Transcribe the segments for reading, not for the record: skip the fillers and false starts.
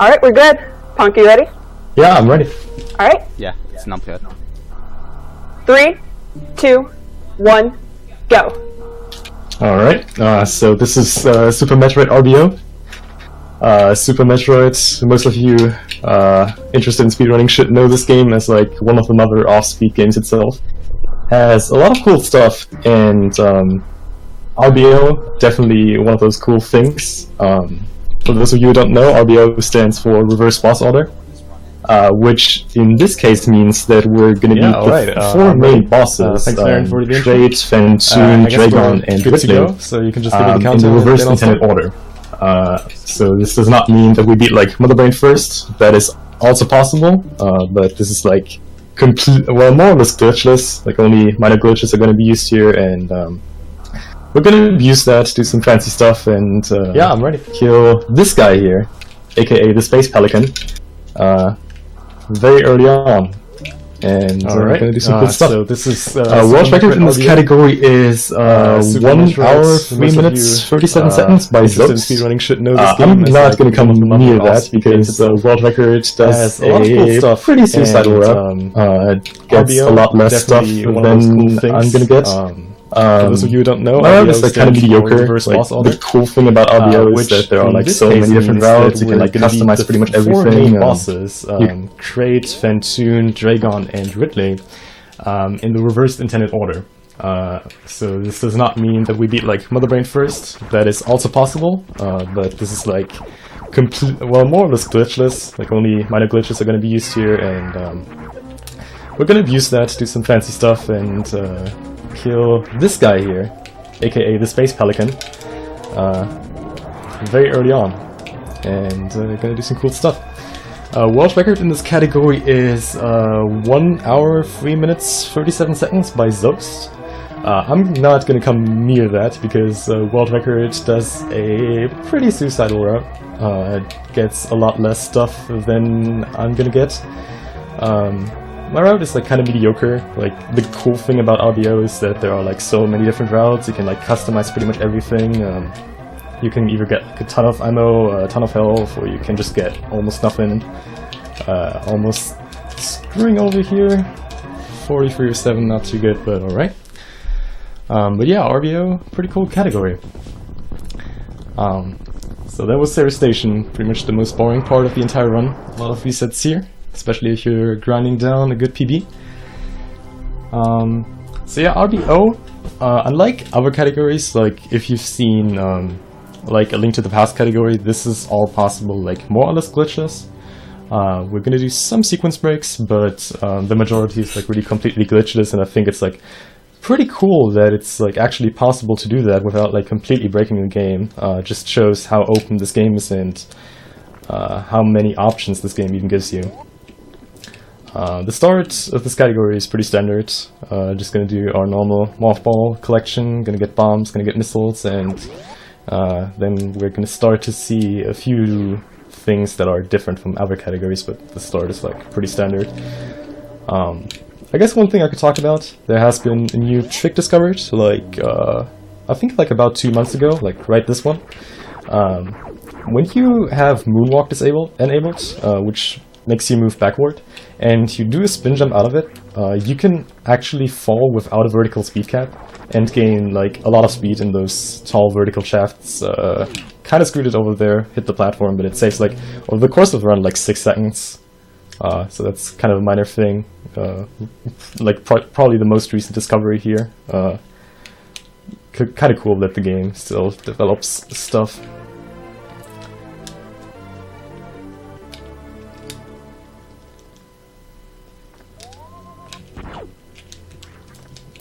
Alright, we're good. Ponk, you ready? Yeah, I'm ready. Alright. Yeah, it's not good. 3, 2, 1, go. Alright, so this is Super Metroid RBO. Super Metroid, most of you interested in speedrunning should know this game as like one of the mother off-speed games itself. Has a lot of cool stuff, and RBO, definitely one of those cool things. For those of you who don't know, RBO stands for Reverse Boss Order, which in this case means that we're going to be the four main bosses, Trade, Fentoon, Dragon, and Whitley, so you can just give me the in the reverse intended order. So this does not mean that we beat like Mother Brain first. That is also possible, but this is like more or less glitchless. Like only minor glitches are going to be used here, and we're going to use that to do some fancy stuff and yeah, I'm ready. Kill this guy here, aka the Space Pelican, very early on. And we're going to do some cool stuff. So this is world record in this category is 1 hour, 3 minutes, 37 seconds by Zox. Speedrunning should know this game. I'm not going to come near that because the world record does a pretty suicidal route. Gets a lot less stuff than I'm going to get. For those of you who don't know, RBO is like kind of mediocre. Like, the cool thing about RBO is that there are like so many different routes. You can like customize pretty much everything. Bosses, Trade, Fentoon, Dragon, and Ridley, in the reversed intended order. So this does not mean that we beat like Mother Brain first. That is also possible, but this is like more or less glitchless. Like only minor glitches are going to be used here, and we're going to use that to do some fancy stuff and kill this guy here, aka the Space Pelican, very early on, and gonna do some cool stuff. World record in this category is 1 hour, 3 minutes, 37 seconds by Zox. I'm not gonna come near that because world record does a pretty suicidal route. It gets a lot less stuff than I'm gonna get. My route is like kind of mediocre. Like the cool thing about RBO is that there are like so many different routes. You can like customize pretty much everything. You can either get like a ton of ammo, a ton of health, or you can just get almost nothing. Almost screwing over here. 43 or 7, not too good, but alright. But yeah, RBO, pretty cool category. So that was Sarah Station, pretty much the most boring part of the entire run. A lot of resets here, especially if you're grinding down a good PB. So yeah, RBO, unlike other categories, like if you've seen like a Link to the Past category, this is all possible, like more or less glitchless. We're gonna do some sequence breaks, but the majority is like really completely glitchless, and I think it's like pretty cool that it's like actually possible to do that without like completely breaking the game. Just shows how open this game is and how many options this game even gives you. The start of this category is pretty standard. Just gonna do our normal mothball collection, gonna get bombs, gonna get missiles, and then we're gonna start to see a few things that are different from other categories, but the start is like pretty standard. I guess one thing I could talk about, there has been a new trick discovered, like I think like about 2 months ago, like right this one. When you have moonwalk enabled, which makes you move backward, and you do a spin jump out of it, you can actually fall without a vertical speed cap and gain like a lot of speed in those tall vertical shafts. Kind of screwed it over there, hit the platform, but it saves like over the course of the run like 6 seconds. So that's kind of a minor thing. Like probably the most recent discovery here. Kind of cool that the game still develops stuff.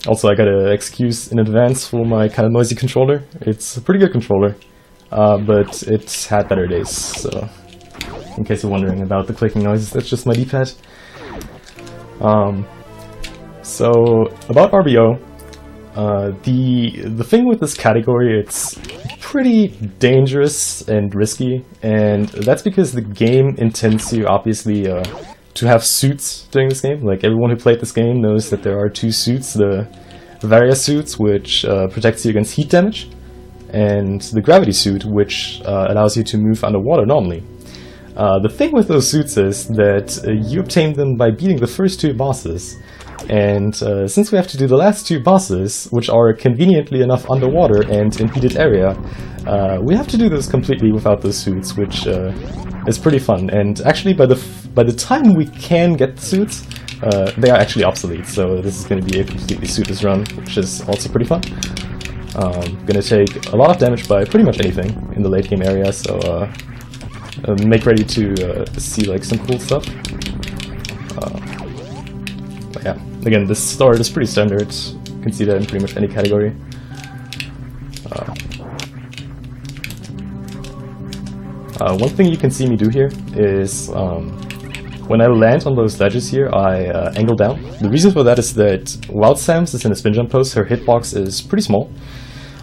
Also, I gotta excuse in advance for my kind of noisy controller. It's a pretty good controller, but it's had better days, so in case you're wondering about the clicking noises, that's just my D-pad. So, about RBO, the thing with this category, it's pretty dangerous and risky, and that's because the game intends you, obviously, to have suits during this game. Like everyone who played this game knows that there are 2 suits, the Varia suits, which protects you against heat damage, and the Gravity suit, which allows you to move underwater normally. The thing with those suits is that you obtain them by beating the first 2 bosses. And since we have to do the last 2 bosses, which are conveniently enough underwater and in heated area, we have to do those completely without those suits, which is pretty fun. And actually, by the time we can get the suits, they are actually obsolete. So this is going to be a completely suitless run, which is also pretty fun. Gonna take a lot of damage by pretty much anything in the late game area, so make ready to see like some cool stuff. But yeah, again, this start is pretty standard. You can see that in pretty much any category. One thing you can see me do here is when I land on those ledges here, I angle down. The reason for that is that while Sam's is in a spin jump pose, her hitbox is pretty small.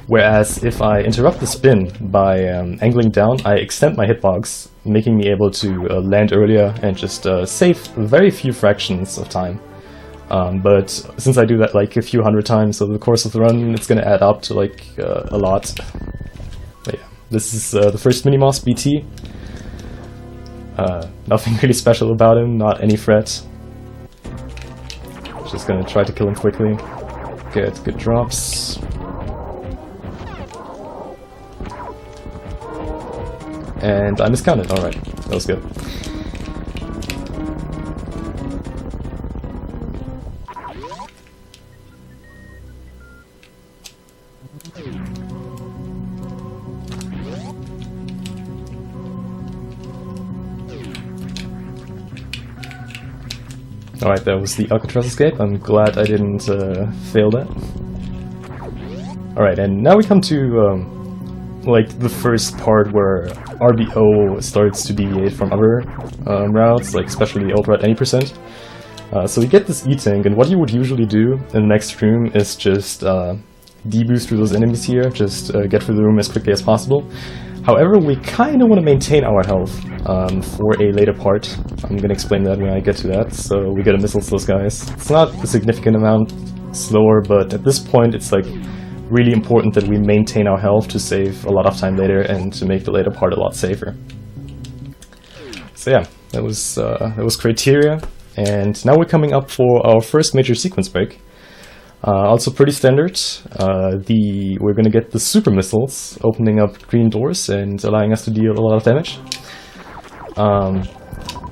Whereas if I interrupt the spin by angling down, I extend my hitbox, making me able to land earlier and just save very few fractions of time. But since I do that like a few hundred times over the course of the run, it's going to add up to like a lot. But yeah, this is the first mini-boss, BT. Nothing really special about him, not any threat. Just gonna try to kill him quickly, get good drops. And I miscounted, alright, that was good. Alright, that was the Alcatraz escape. I'm glad I didn't fail that. Alright, and now we come to like the first part where RBO starts to deviate from other routes, like especially over at any percent. So we get this E-Tank, and what you would usually do in the next room is just deboost through those enemies here, just get through the room as quickly as possible. However, we kind of want to maintain our health for a later part. I'm going to explain that when I get to that. So we gotta missile those guys. It's not a significant amount slower, but at this point it's like really important that we maintain our health to save a lot of time later and to make the later part a lot safer. So yeah, that was criteria, and now we're coming up for our first major sequence break. Also pretty standard. We're gonna get the super missiles opening up green doors and allowing us to deal a lot of damage.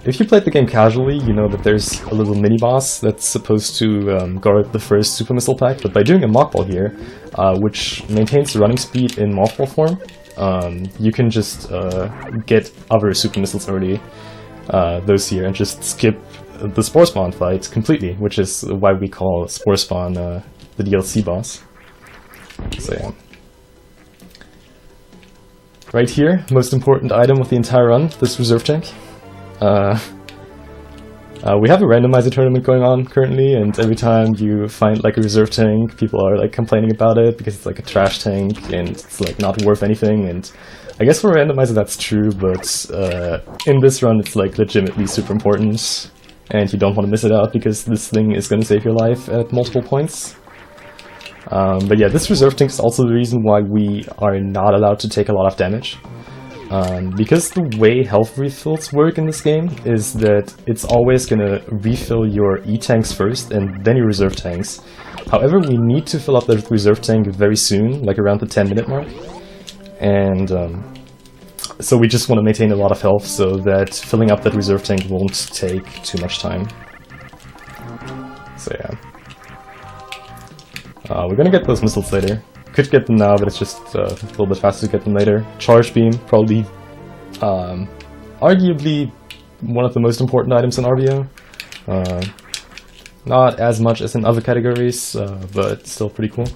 If you played the game casually, you know that there's a little mini-boss that's supposed to guard the first super missile pack, but by doing a mockball here, which maintains the running speed in mothball form, you can just get other super missiles early, those here, and just skip the Spore Spawn fight completely, which is why we call Spore Spawn the DLC boss. So yeah. Right here, most important item of the entire run, this reserve tank. We have a randomizer tournament going on currently, and every time you find like a reserve tank, people are like complaining about it because it's like a trash tank and it's like not worth anything. And I guess for a randomizer that's true, but in this run it's like legitimately super important, and you don't want to miss it out because this thing is going to save your life at multiple points. But yeah, this reserve tank is also the reason why we are not allowed to take a lot of damage. Because the way health refills work in this game is that it's always gonna refill your E-tanks first and then your reserve tanks. However, we need to fill up the reserve tank very soon, like around the 10-minute mark. And so we just want to maintain a lot of health so that filling up that reserve tank won't take too much time. So yeah. We're gonna get those missiles later. Could get them now, but it's just a little bit faster to get them later. Charge Beam, probably arguably one of the most important items in RBO. Not as much as in other categories, but still pretty cool.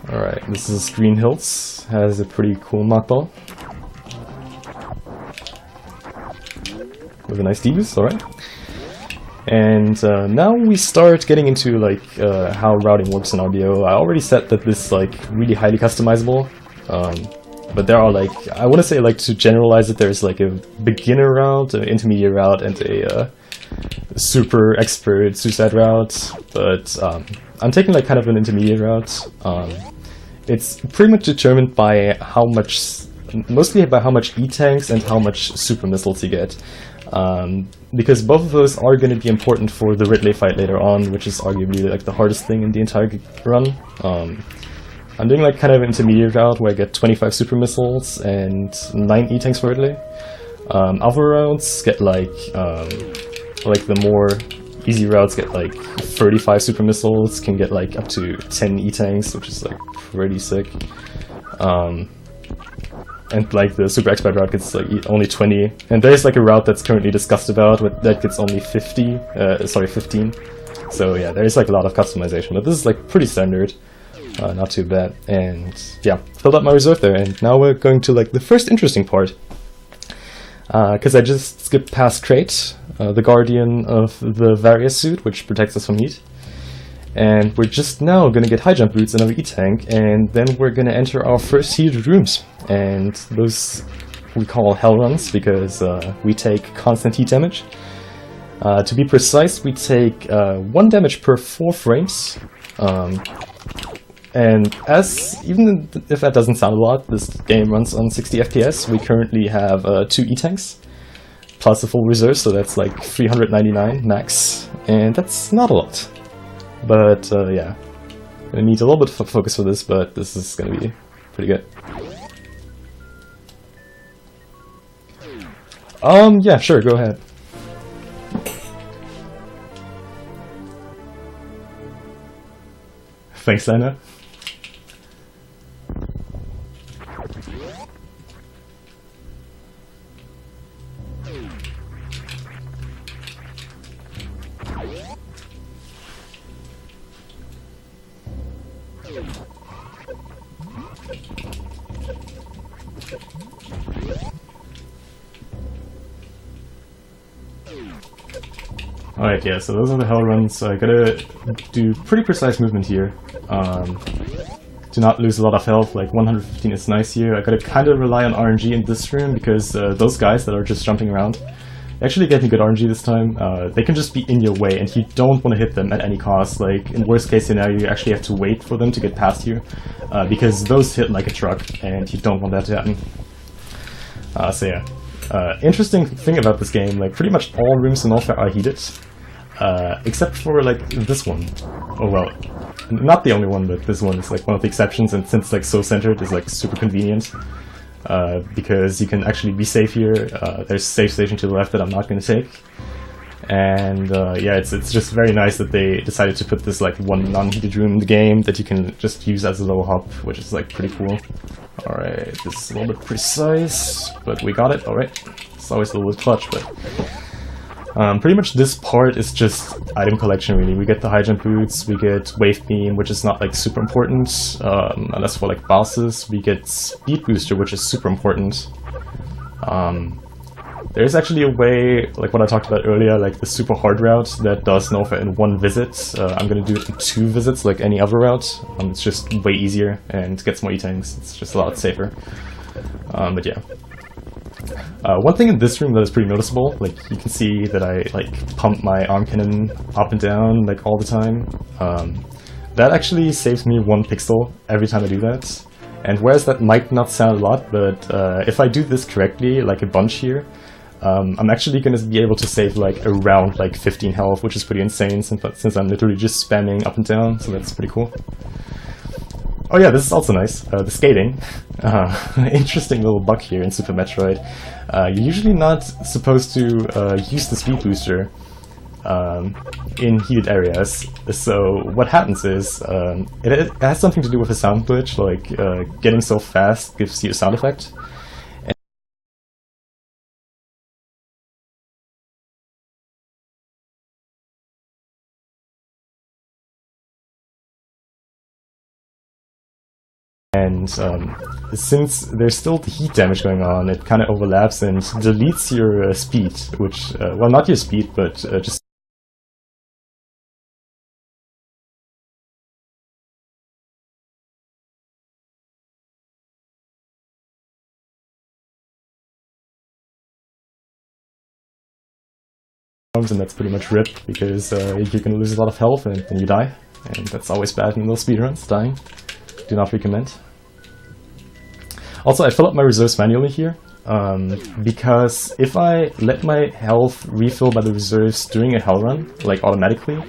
Alright, this is Green Hills, has a pretty cool knockball. With a nice deboost, alright. And now we start getting into like how routing works in RBO. I already said that this is like really highly customizable, but there are like, I want to say like to generalize it, there's like a beginner route, an intermediate route, and a super expert suicide route. But I'm taking like kind of an intermediate route, it's pretty much determined by how much, mostly by how much E-tanks and how much super missiles you get. Because both of those are going to be important for the Ridley fight later on, which is arguably like the hardest thing in the entire run. I'm doing like kind of an intermediate route where I get 25 super missiles and 9 E-tanks for Ridley. Other routes get like the more easy routes get like 35 super missiles, can get like up to 10 E-tanks, which is like pretty sick. And like the super expert route gets like only 20, and there's like a route that's currently discussed about that gets only 15. So yeah, there's like a lot of customization, but this is like pretty standard, not too bad. And yeah, filled up my reserve there, and now we're going to like the first interesting part. Because I just skipped past Crate, the guardian of the Varia suit, which protects us from heat. And we're just now gonna get high jump boots and another E-tank, and then we're gonna enter our first heated rooms. And those we call hell runs because we take constant heat damage. To be precise, we take 1 damage per 4 frames. And even if that doesn't sound a lot, this game runs on 60 FPS. We currently have 2 E-tanks, plus a full reserve, so that's like 399 max, and that's not a lot. But yeah, I need a little bit of focus for this, but this is gonna be pretty good. Yeah, sure, go ahead. Thanks, Lana. Alright, yeah, so those are the hell runs, so I gotta do pretty precise movement here. To not lose a lot of health, like 115 is nice here. I gotta kind of rely on RNG in this room, because those guys that are just jumping around actually get me good RNG this time. They can just be in your way, and you don't want to hit them at any cost. Like, in worst case scenario, you actually have to wait for them to get past you, because those hit like a truck, and you don't want that to happen. So yeah. Interesting thing about this game, like pretty much all rooms in Warfare are heated, except for like this one. Oh well, not the only one, but this one is like one of the exceptions, and since it's like so centered, it's like super convenient, because you can actually be safe here. There's a safe station to the left that I'm not going to take, and yeah, it's just very nice that they decided to put this like one non-heated room in the game that you can just use as a low hop, which is like pretty cool. Alright, this is a little bit precise, but we got it, alright. It's always a little bit clutch, but pretty much this part is just item collection really. We get the high jump boots, we get wave beam, which is not like super important, unless for like bosses. We get speed booster, which is super important. There's actually a way, like what I talked about earlier, like the super hard route that does Nova in 1 visit. I'm gonna do it in 2 visits like any other route. It's just way easier and gets more E-tanks. It's just a lot safer. But yeah. One thing in this room that is pretty noticeable, like you can see that I like pump my arm cannon up and down like all the time. That actually saves me 1 pixel every time I do that. And whereas that might not sound a lot, but if I do this correctly, like a bunch here, I'm actually going to be able to save like around like 15 health, which is pretty insane since I'm literally just spamming up and down, so that's pretty cool. Oh yeah, this is also nice, the skating. Interesting little bug here in Super Metroid. You're usually not supposed to use the speed booster in heated areas, so what happens is, it has something to do with a sound glitch, like getting so fast gives you a sound effect. And since there's still the heat damage going on, it kind of overlaps and deletes your speed, which, well, not your speed, but just and that's pretty much RIP, because you're gonna lose a lot of health and then you die, and that's always bad in those speedruns, dying. do not recommend. Also, I fill up my reserves manually here, because if I let my health refill by the reserves during a hell run, like automatically,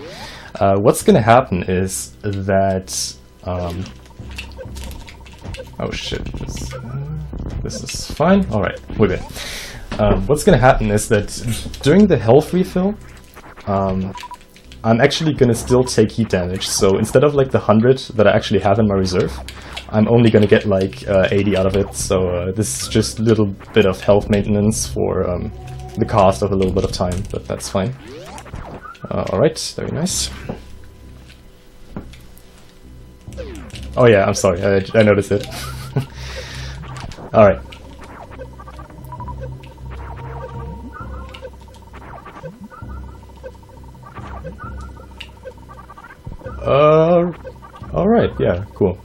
what's gonna happen is that, oh shit, this is fine, alright, we're good. What's gonna happen is that during the health refill, I'm actually gonna still take heat damage, so instead of like the 100 that I actually have in my reserve, I'm only gonna get like 80 out of it, so this is just a little bit of health maintenance for the cost of a little bit of time, but that's fine. Alright, very nice. Oh yeah, I'm sorry, I noticed it. Alright. Alright, yeah, cool.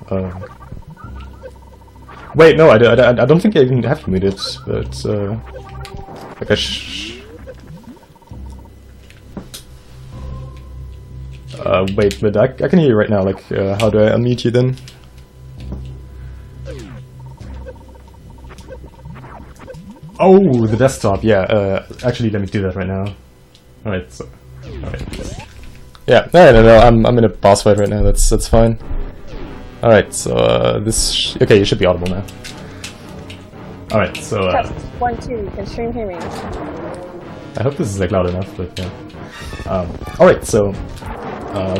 Wait, no, I don't think I even have to mute it, but, like wait, but I can hear you right now, like, how do I unmute you then? Oh, the desktop, yeah, actually, let me do that right now. Alright, so, alright. Yeah, no, I'm in a boss fight right now, that's fine. Alright, so, okay, you should be audible now. Alright, so, Test 1, 2. Can stream hear me? I hope this is, like, loud enough, but yeah. Alright, so,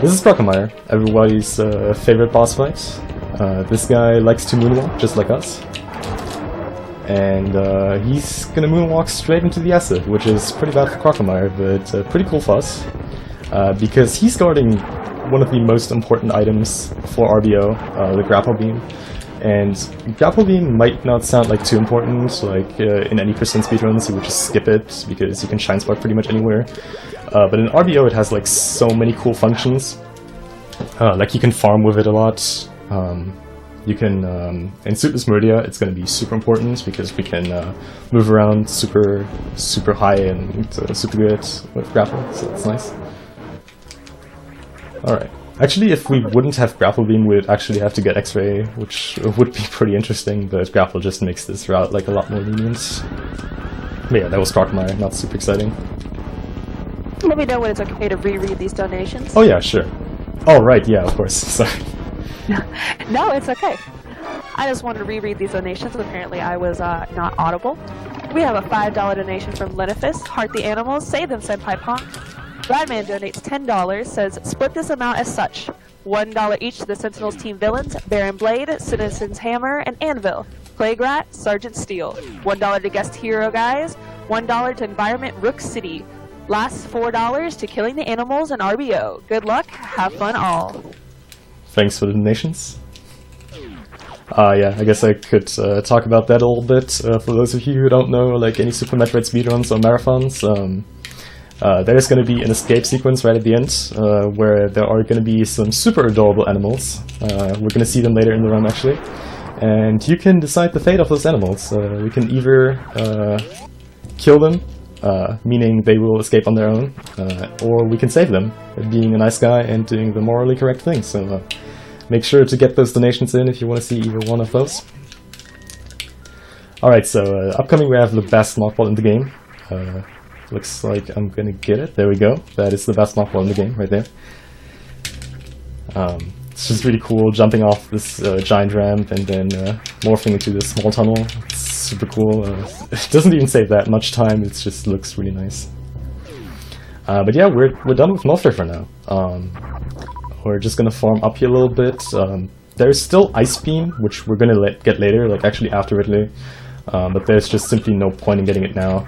this is Crocomire, everybody's favorite boss fight. This guy likes to moonwalk, just like us. And he's gonna moonwalk straight into the acid, which is pretty bad for Crocomire, but pretty cool for us. Because he's guarding one of the most important items for RBO, the grapple beam. And grapple beam might not sound like too important, like in any percent speedruns you would just skip it because you can shine spark pretty much anywhere. But in RBO it has like so many cool functions. Like you can farm with it a lot. You can, in Suitless Meridia, it's going to be super important because we can move around super high and super good with grapple, so that's nice. Alright. Actually, if we wouldn't have grapple beam, we'd actually have to get X-ray, which would be pretty interesting, but grapple just makes this route like a lot more lenient. But yeah, that was Crocomire, not super exciting. Let me know when it's okay to reread these donations. Oh yeah, sure. Oh right, yeah, of course, sorry. No, it's okay. I just wanted to reread these donations. Apparently I was not audible. We have a $5 donation from Lenifus. Heart the animals. Save them, Senpai Ponk. Radman donates $10. Says, split this amount as such. $1 each to the Sentinels team villains, Baron Blade, Citizen's Hammer, and Anvil. Plague Rat, Sergeant Steel. $1 to guest hero guys. $1 to Environment Rook City. Last $4 to Killing the Animals and RBO. Good luck. Have fun all. Thanks for the donations. Yeah, I guess I could talk about that a little bit. For those of you who don't know, like any Super Metroid speedruns or marathons, there's going to be an escape sequence right at the end, where there are going to be some super adorable animals. We're going to see them later in the run, actually. And you can decide the fate of those animals. We can either kill them, meaning they will escape on their own, or we can save them, being a nice guy and doing the morally correct thing. So make sure to get those donations in if you want to see either one of those. Alright, so upcoming we have the best mockball in the game. Looks like I'm gonna get it. There we go. That is the best mockball in the game, right there. It's just really cool, jumping off this giant ramp and then morphing into this small tunnel. It's super cool. It doesn't even save that much time, it just looks really nice. But yeah, we're done with Monster for now. We're just gonna farm up here a little bit. There's still Ice Beam, which we're gonna get later, like actually after Ridley. But there's just simply no point in getting it now.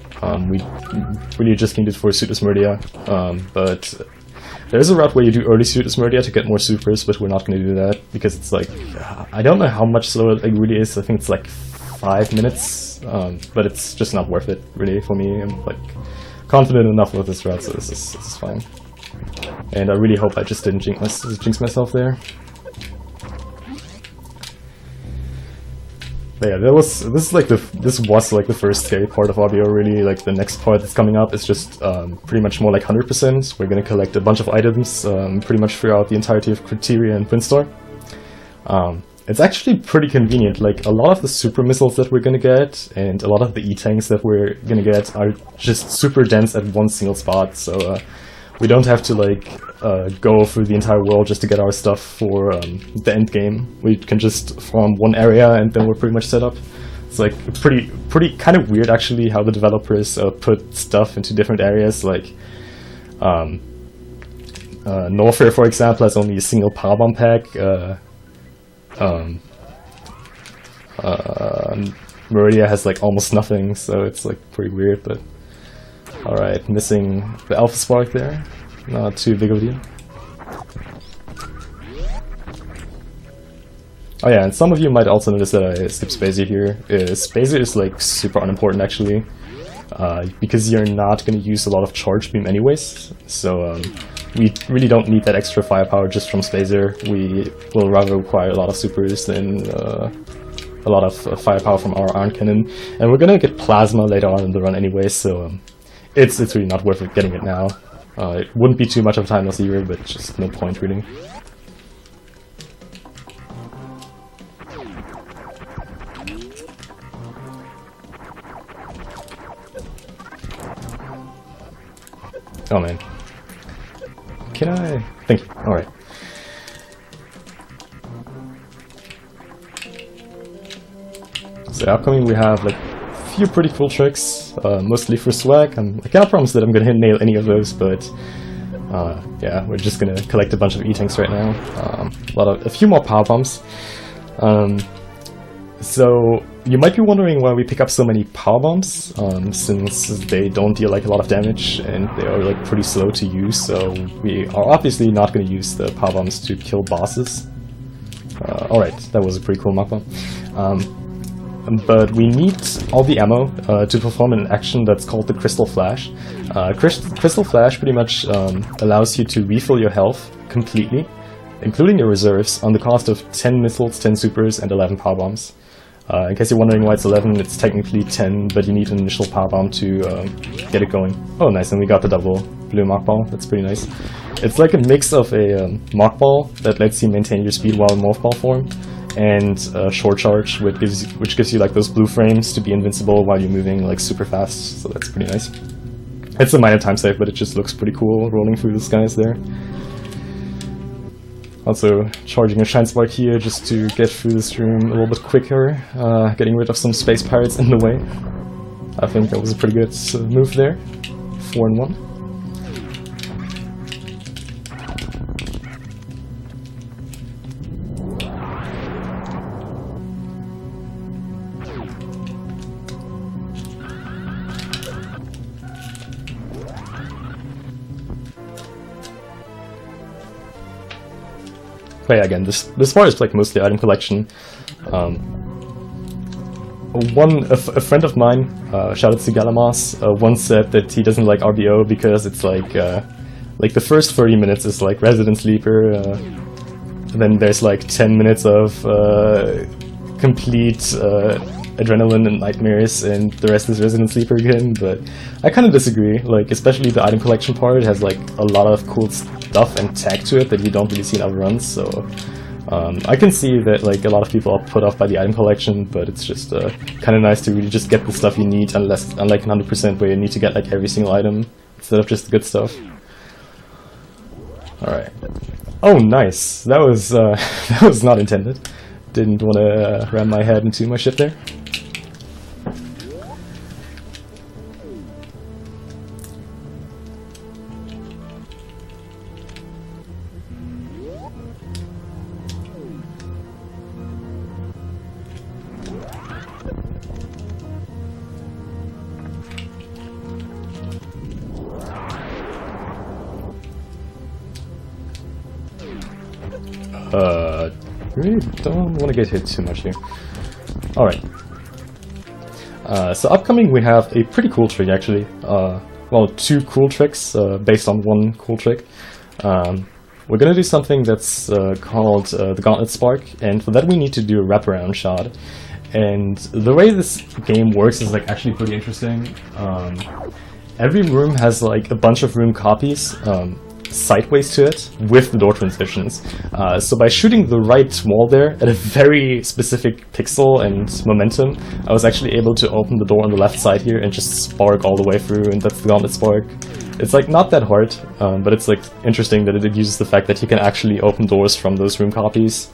We really just need it for Suitless Meridia. But there's a route where you do early Suitless Meridia to get more supers, but we're not going to do that because it's like, I don't know how much slower it really is. I think it's like 5 minutes, but it's just not worth it really for me. I'm like confident enough with this route, so this is fine. And I really hope I just didn't jinx myself there. But yeah, this was like the first scary part of RBO really. Like the next part that's coming up is just pretty much more like 100%. We're gonna collect a bunch of items pretty much throughout the entirety of Criteria and Prince Star. it's actually pretty convenient. Like, a lot of the super missiles that we're gonna get, and a lot of the E-tanks that we're gonna get are just super dense at one single spot, so we don't have to, like, go through the entire world just to get our stuff for the end game. We can just farm one area and then we're pretty much set up. It's like pretty kind of weird actually how the developers put stuff into different areas. Like Norfair, for example, has only a single power bomb pack. Meridia has like almost nothing, so it's like pretty weird. But all right, missing the Alpha Spark there. Not too big of a deal. Oh yeah, and some of you might also notice that I skipped Spazer here. Spazer is like super unimportant actually, because you're not going to use a lot of charge beam anyways, so we really don't need that extra firepower just from Spazer. We will rather require a lot of supers than a lot of firepower from our iron cannon, and we're going to get plasma later on in the run anyway, so it's really not worth it getting it now. It wouldn't be too much of a time loss either, but just no point really. Oh man. Can I? Thank you. Alright. So upcoming we have like a few pretty cool tricks, mostly for swag. I cannot promise that I'm gonna nail any of those, but yeah, we're just gonna collect a bunch of E-tanks right now. A few more power bombs. So you might be wondering why we pick up so many power bombs, since they don't deal like a lot of damage and they are like pretty slow to use. So we are obviously not going to use the power bombs to kill bosses. Alright, that was a pretty cool mock bomb. But we need all the ammo to perform an action that's called the Crystal Flash. Crystal Flash pretty much allows you to refill your health completely, including your reserves, on the cost of 10 missiles, 10 supers, and 11 power bombs. In case you're wondering why it's 11, it's technically 10, but you need an initial power bomb to get it going. Oh nice, and we got the double blue mock ball, that's pretty nice. It's like a mix of a mock ball that lets you maintain your speed while in morph ball form, and short charge, which gives you like those blue frames to be invincible while you're moving like super fast, so that's pretty nice. It's a minor time save, but it just looks pretty cool rolling through the skies there. Also charging a Shine Spark here just to get through this room a little bit quicker, getting rid of some space pirates in the way. I think that was a pretty good move there. 4-1. But yeah, again, this part is like mostly item collection. A friend of mine, shout out to Galamos, once said that he doesn't like RBO because it's like the first 30 minutes is like Resident Sleeper, and then there's like 10 minutes of complete adrenaline and nightmares, and the rest is Resident Sleeper again. But I kind of disagree. Like, especially the item collection part has like a lot of cool stuff and tag to it that you don't really see in other runs. So I can see that like a lot of people are put off by the item collection, but it's just kind of nice to really just get the stuff you need, unlike 100% where you need to get like every single item instead of just the good stuff. All right. Oh, nice. That was that was not intended. Didn't want to ram my head into my ship there. Really don't want to get hit too much here. Alright. So upcoming we have a pretty cool trick actually. Well, two cool tricks based on one cool trick. We're gonna do something that's called the Gauntlet Spark, and for that we need to do a wraparound shot. And the way this game works is like actually pretty interesting. Every room has like a bunch of room copies. sideways to it with the door transitions. So by shooting the right wall there at a very specific pixel and momentum, I was actually able to open the door on the left side here and just spark all the way through, and that's the gauntlet spark. It's like not that hard, but it's like interesting that it uses the fact that you can actually open doors from those room copies.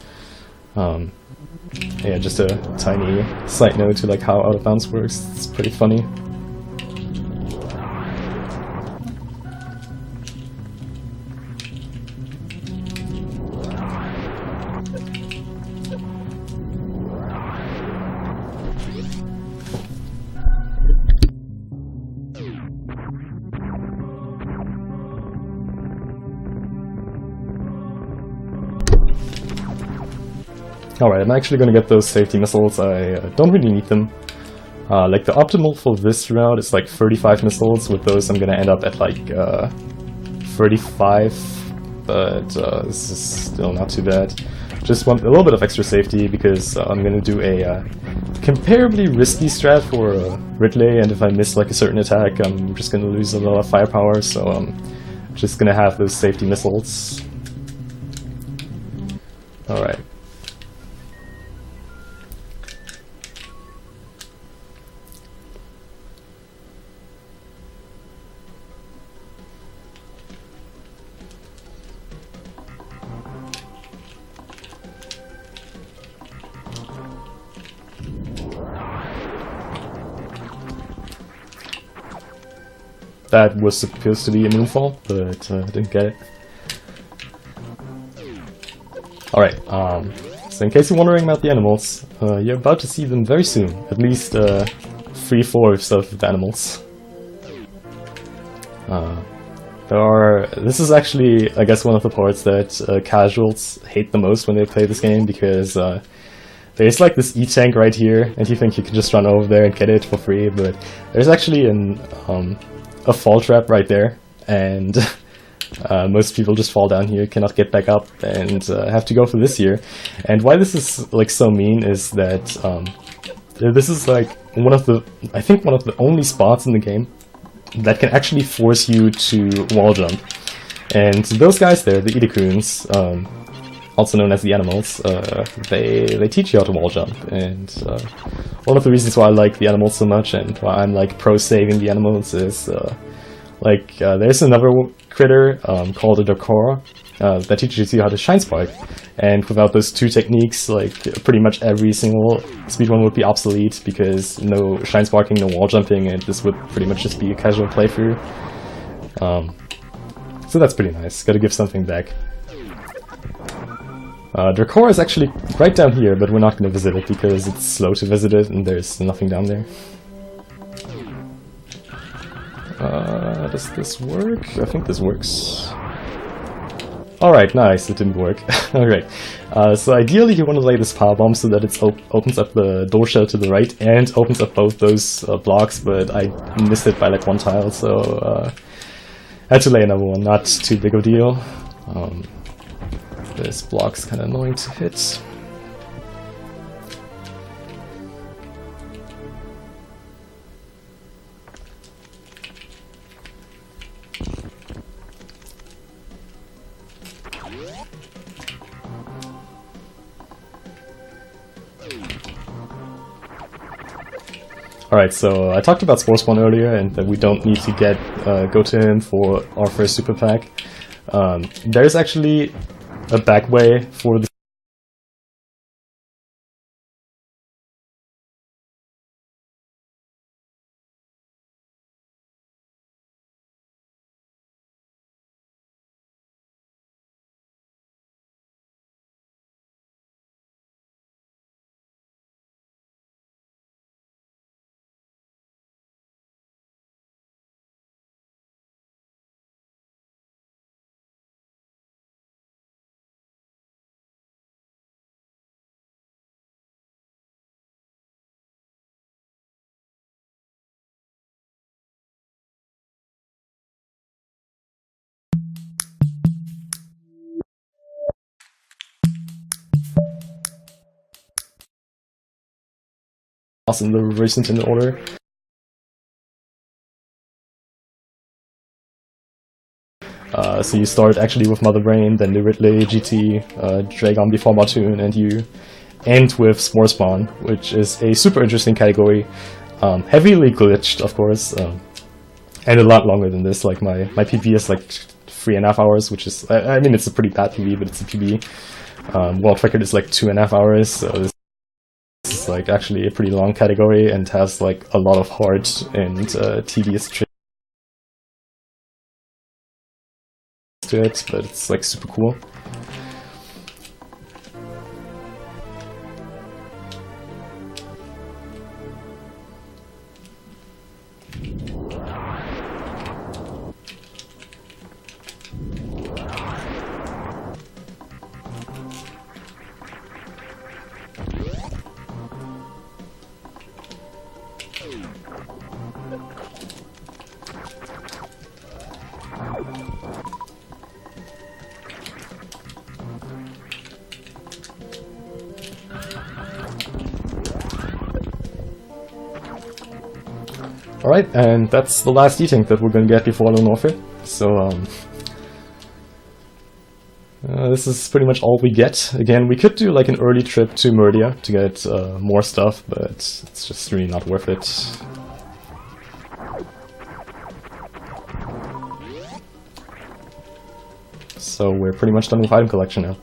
Yeah, just a tiny side note to like how out of bounds works. It's pretty funny. Alright, I'm actually gonna get those safety missiles. I don't really need them. Like the optimal for this route is like 35 missiles. With those I'm gonna end up at like 35, but this is still not too bad. Just want a little bit of extra safety because I'm gonna do a comparably risky strat for Ridley, and if I miss like a certain attack I'm just gonna lose a lot of firepower, so I'm just gonna have those safety missiles. Alright. That was supposed to be a moonfall, but I didn't get it. Alright, so in case you're wondering about the animals, you're about to see them very soon. At least 3/4 of the animals. This is actually, I guess, one of the parts that casuals hate the most when they play this game, because there's like this E-tank right here, and you think you can just run over there and get it for free, but there's actually a fall trap right there, and most people just fall down here, cannot get back up, and have to go for this here. And why this is like so mean is that this is like I think one of the only spots in the game that can actually force you to wall jump. And those guys there, the Idakuns, also known as the animals, they teach you how to wall jump, and one of the reasons why I like the animals so much and why I'm like pro saving the animals is there's another critter called a Dokora that teaches you how to shine spark, and without those two techniques, like pretty much every single speedrun would be obsolete, because no shine sparking, no wall jumping, and this would pretty much just be a casual playthrough. So that's pretty nice. Gotta give something back. Dokora is actually right down here, but we're not going to visit it because it's slow to visit it and there's nothing down there. Does this work? I think this works. Alright, nice, it didn't work. Alright, so ideally you want to lay this power bomb so that it opens up the door shell to the right and opens up both those blocks, but I missed it by like one tile, so I had to lay another one. Not too big of a deal. This block's kind of annoying to hit. Alright, so I talked about Spore Spawn earlier and that we don't need to go to him for our first super pack. There's actually a back way for the in the reverse intended order. So you start actually with Mother Brain, then the Ridley, GT, Dragon before Martoon, and you end with Spore Spawn, which is a super interesting category. Heavily glitched, of course, and a lot longer than this. Like my PB is like 3.5 hours, which is, I mean, it's a pretty bad PB, but it's a PB. World record is like 2.5 hours, so this is like actually a pretty long category and has like a lot of hard and tedious tricks to it, but it's like super cool. Alright, and that's the last eating that we're gonna get before Lone Warfare. So, this is pretty much all we get. Again, we could do like an early trip to Murdia to get more stuff, but it's just really not worth it. So we're pretty much done with item collection now.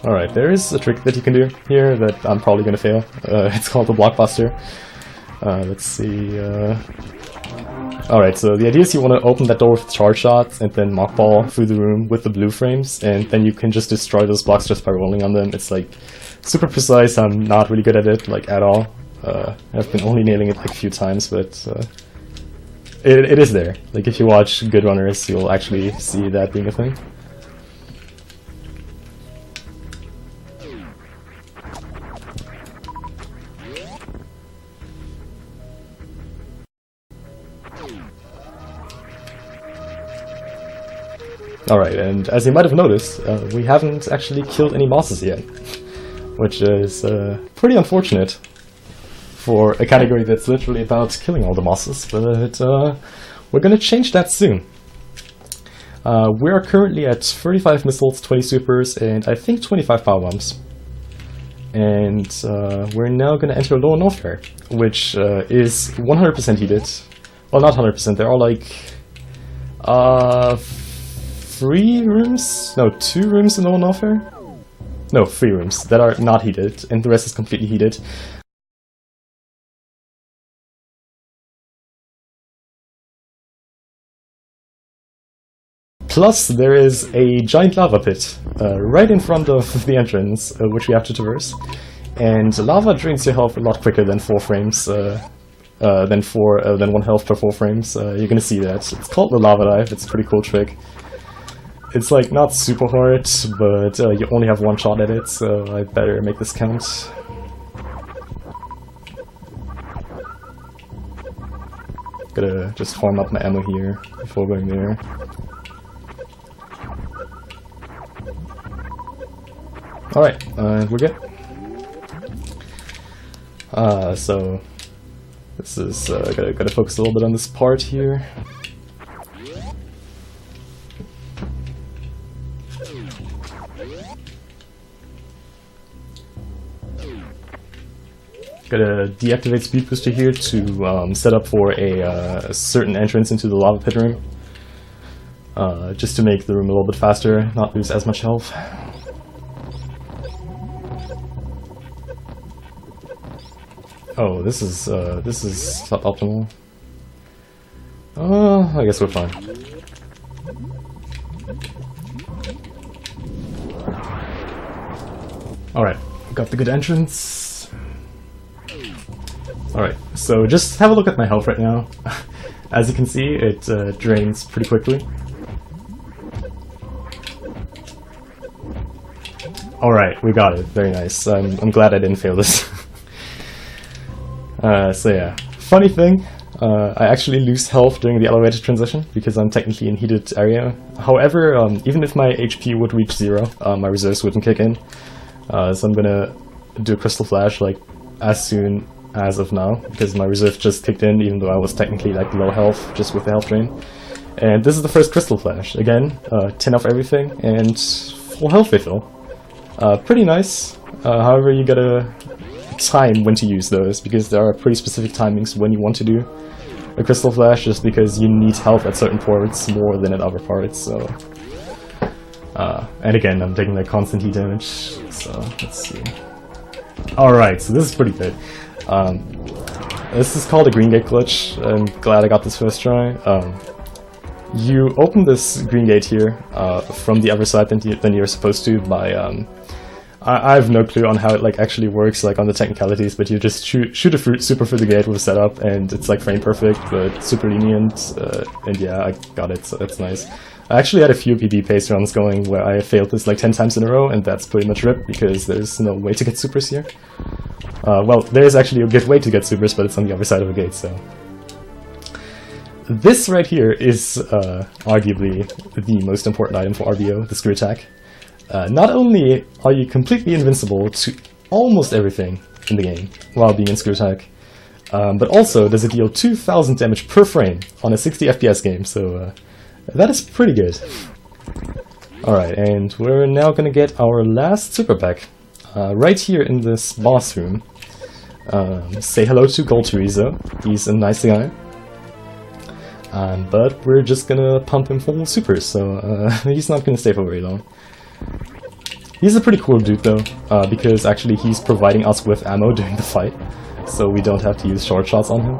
Alright, there is a trick that you can do here that I'm probably gonna fail. It's called the Blockbuster. Let's see. Alright, so the idea is you want to open that door with charge shots and then mockball through the room with the blue frames, and then you can just destroy those blocks just by rolling on them. It's like super precise. I'm not really good at it, like at all. I've been only nailing it like a few times, but it is there. Like if you watch good runners, you'll actually see that being a thing. Alright, and as you might have noticed, we haven't actually killed any bosses yet, which is pretty unfortunate for a category that's literally about killing all the bosses, but we're gonna change that soon. We are currently at 35 missiles, 20 supers, and I think 25 power bombs. And we're now gonna enter Lone Warfare, which is 100% heated. Well, not 100%, there are like 3 rooms? No, 2 rooms in Lone Warfare? No, 3 rooms that are not heated, and the rest is completely heated. Plus, there is a giant lava pit right in front of the entrance, which we have to traverse. And lava drains your health a lot quicker than 4 frames, than 1 health per 4 frames. You're gonna see that. It's called the lava dive. It's a pretty cool trick. It's like not super hard, but you only have 1 shot at it, so I better make this count. Gotta just farm up my ammo here before going there. Alright, we're good. So this is gotta focus a little bit on this part here. Gotta deactivate Speed Booster here to set up for a certain entrance into the lava pit room. Just to make the room a little bit faster, not lose as much health. Oh, this is not optimal. I guess we're fine. Alright, got the good entrance. Alright, so just have a look at my health right now. As you can see, it drains pretty quickly. Alright, we got it. Very nice. I'm glad I didn't fail this. So yeah. Funny thing, I actually lose health during the elevator transition because I'm technically in heated area. However, even if my HP would reach 0, my reserves wouldn't kick in. So I'm gonna do a Crystal Flash like as soon as of now because my reserve just kicked in even though I was technically like low health just with the health drain. And this is the first Crystal Flash. Again, 10 of everything and full health refill. Pretty nice. However, you gotta time when to use those because there are pretty specific timings when you want to do a Crystal Flash just because you need health at certain parts more than at other parts, so... and again, I'm taking like constant heat damage, so let's see. Alright, so this is pretty good. This is called a green gate glitch. I'm glad I got this first try. You open this green gate here from the other side than you're supposed to by... I have no clue on how it like actually works like on the technicalities, but you just shoot a super through the gate with a setup and it's like frame perfect but super lenient, and yeah, I got it, so that's nice. I actually had a few PB pace runs going where I failed this like 10 times in a row and that's pretty much ripped because there's no way to get supers here. Well, there is actually a good way to get supers, but it's on the other side of the gate, so... This right here is arguably the most important item for RBO, the screw attack. Not only are you completely invincible to almost everything in the game while being in screw attack, but also does it deal 2000 damage per frame on a 60 FPS game, so that is pretty good. Alright, and we're now gonna get our last super pack right here in this boss room. Say hello to Gold Chorizo, he's a nice guy. But we're just gonna pump him full of supers, so he's not gonna stay for very long. He's a pretty cool dude though, because actually he's providing us with ammo during the fight, so we don't have to use short shots on him.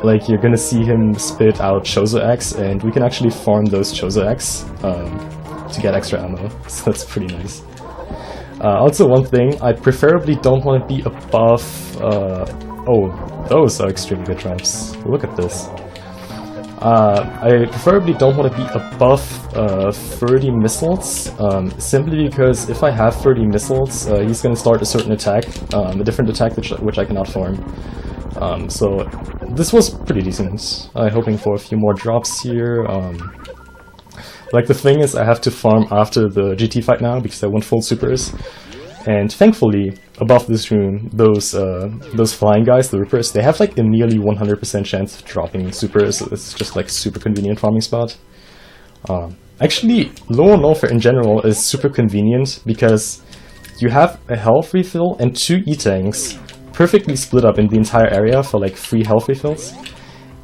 Like you're gonna see him spit out Chozo X, and we can actually farm those Chozo X to get extra ammo, so that's pretty nice. Also one thing, I preferably don't want to be above... oh, those are extremely good traps. Look at this. I preferably don't want to be above 30 missiles, simply because if I have 30 missiles, he's going to start a certain attack, a different attack which I cannot farm. So this was pretty decent. I'm hoping for a few more drops here. Like the thing is, I have to farm after the GT fight now because I want full supers. And thankfully, above this room, those flying guys, the Rippers, they have like a nearly 100% chance of dropping supers, so it's just like super convenient farming spot. Actually, Low on Warfare in general is super convenient because you have a health refill and 2 E-tanks perfectly split up in the entire area for like 3 health refills.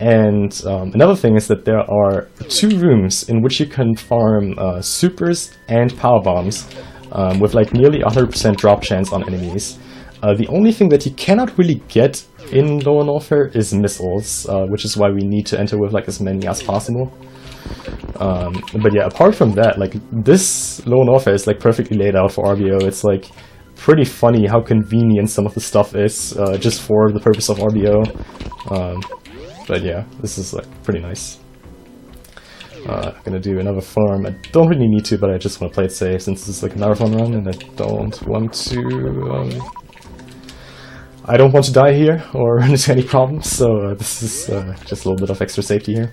And another thing is that there are 2 rooms in which you can farm supers and power bombs. With like nearly 100% drop chance on enemies. The only thing that you cannot really get in Low on Warfare is missiles, which is why we need to enter with like as many as possible. But yeah, apart from that, like this Low on Warfare is like perfectly laid out for RBO. It's like pretty funny how convenient some of the stuff is just for the purpose of RBO. But yeah, this is like pretty nice. Gonna do another farm. I don't really need to, but I just want to play it safe since this is like a marathon run and I don't want to... I don't want to die here or run into any problems, so this is just a little bit of extra safety here.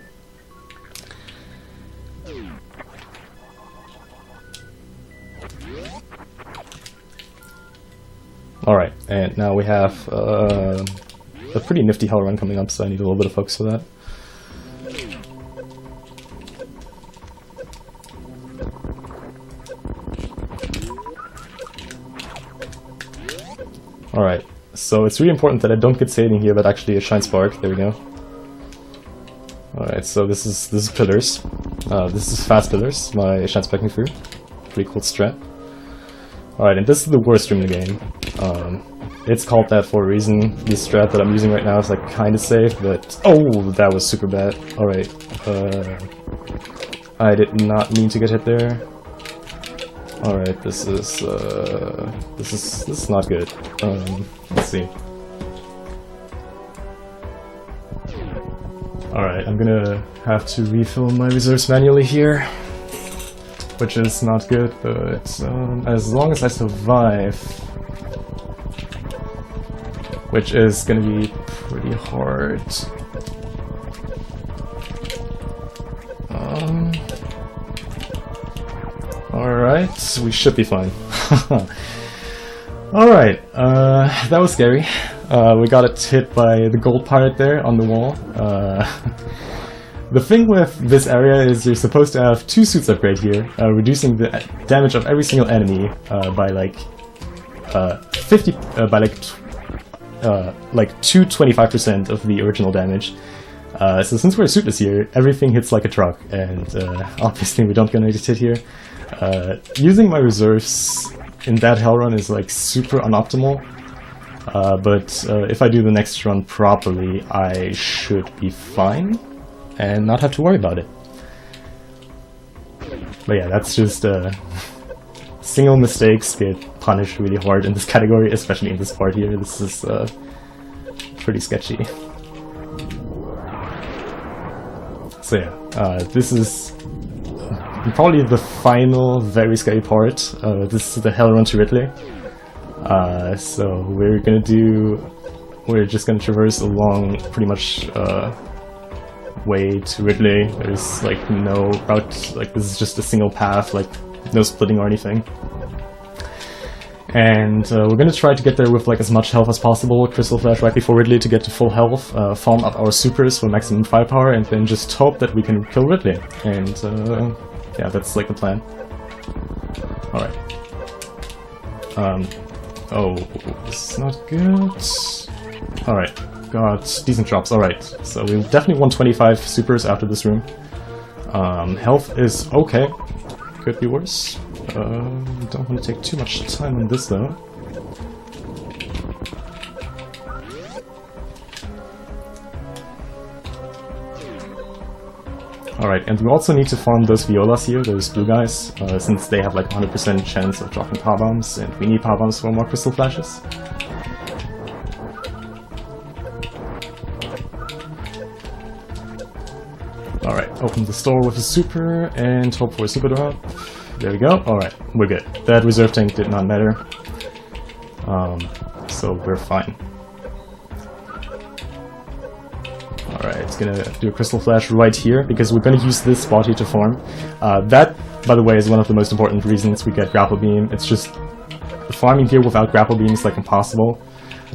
Alright, and now we have a pretty nifty hell run coming up, so I need a little bit of focus for that. Alright, so it's really important that I don't get saving here, but actually a Shine Spark. There we go. Alright, so this is pillars. This is fast pillars, my Shine Sparking through. Pretty cool strat. Alright, and this is the worst room in the game. It's called that for a reason. The strat that I'm using right now is like kinda safe, but... Oh, that was super bad. Alright, I did not mean to get hit there. Alright, this is not good. Let's see. Alright, I'm gonna have to refill my reserves manually here. which is not good, but as long as I survive, which is gonna be pretty hard. Alright, we should be fine. Alright, that was scary. We got it hit by the gold pirate there on the wall. The thing with this area is you're supposed to have 2 suits upgrade here, reducing the damage of every single enemy by like 50, by like 225% of the original damage. So since we're suitless here, everything hits like a truck, and obviously we don't get any hit here. Using my reserves in that hell run is like super unoptimal, but if I do the next run properly, I should be fine and not have to worry about it. But yeah, that's just single mistakes get punished really hard in this category, especially in this part here. This is pretty sketchy. So yeah, this is probably the final very scary part. This is the hell run to Ridley. So we're just gonna traverse along pretty much way to Ridley. There's like no route, like this is just a single path, like no splitting or anything. And we're gonna try to get there with like as much health as possible, Crystal Flash right before Ridley to get to full health, farm up our supers for maximum firepower, and then just hope that we can kill Ridley. And yeah, that's like the plan. Alright. Oh, this is not good. Alright, got decent drops, alright. So we definitely want 25 supers after this room. Health is okay. Could be worse. Don't want to take too much time on this though. Alright, and we also need to farm those Violas here, those blue guys, since they have like 100% chance of dropping power bombs, and we need power bombs for more crystal flashes. Alright, open the store with a super, and hope for a super drop. There we go, alright, we're good. That reserve tank did not matter, so we're fine. Alright, it's gonna do a crystal flash right here, because we're gonna use this spot here to farm. That, by the way, is one of the most important reasons we get grapple beam. It's just, farming here without grapple beam is like impossible.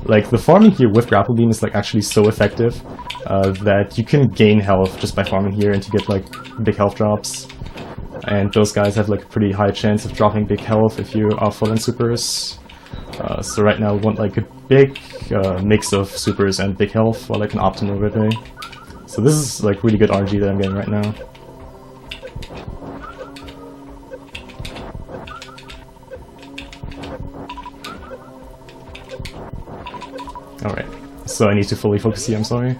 Like, the farming here with grapple beam is like actually so effective that you can gain health just by farming here and to get like big health drops. And those guys have like a pretty high chance of dropping big health if you are full in supers. So right now we want like a big mix of supers and big health for like an optimal Ridley. So this is like really good RNG that I'm getting right now. Alright, so I need to fully focus here, I'm sorry.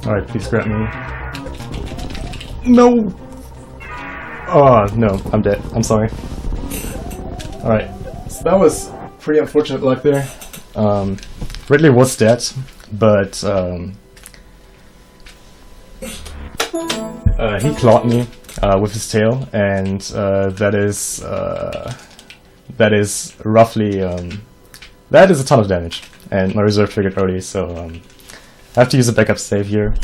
Alright, please grab me. No! Oh, no, I'm dead. I'm sorry. Alright, so that was pretty unfortunate luck there. Ridley was dead, but he clawed me with his tail, and that is roughly that is a ton of damage, and my reserve triggered early, so I have to use a backup save here.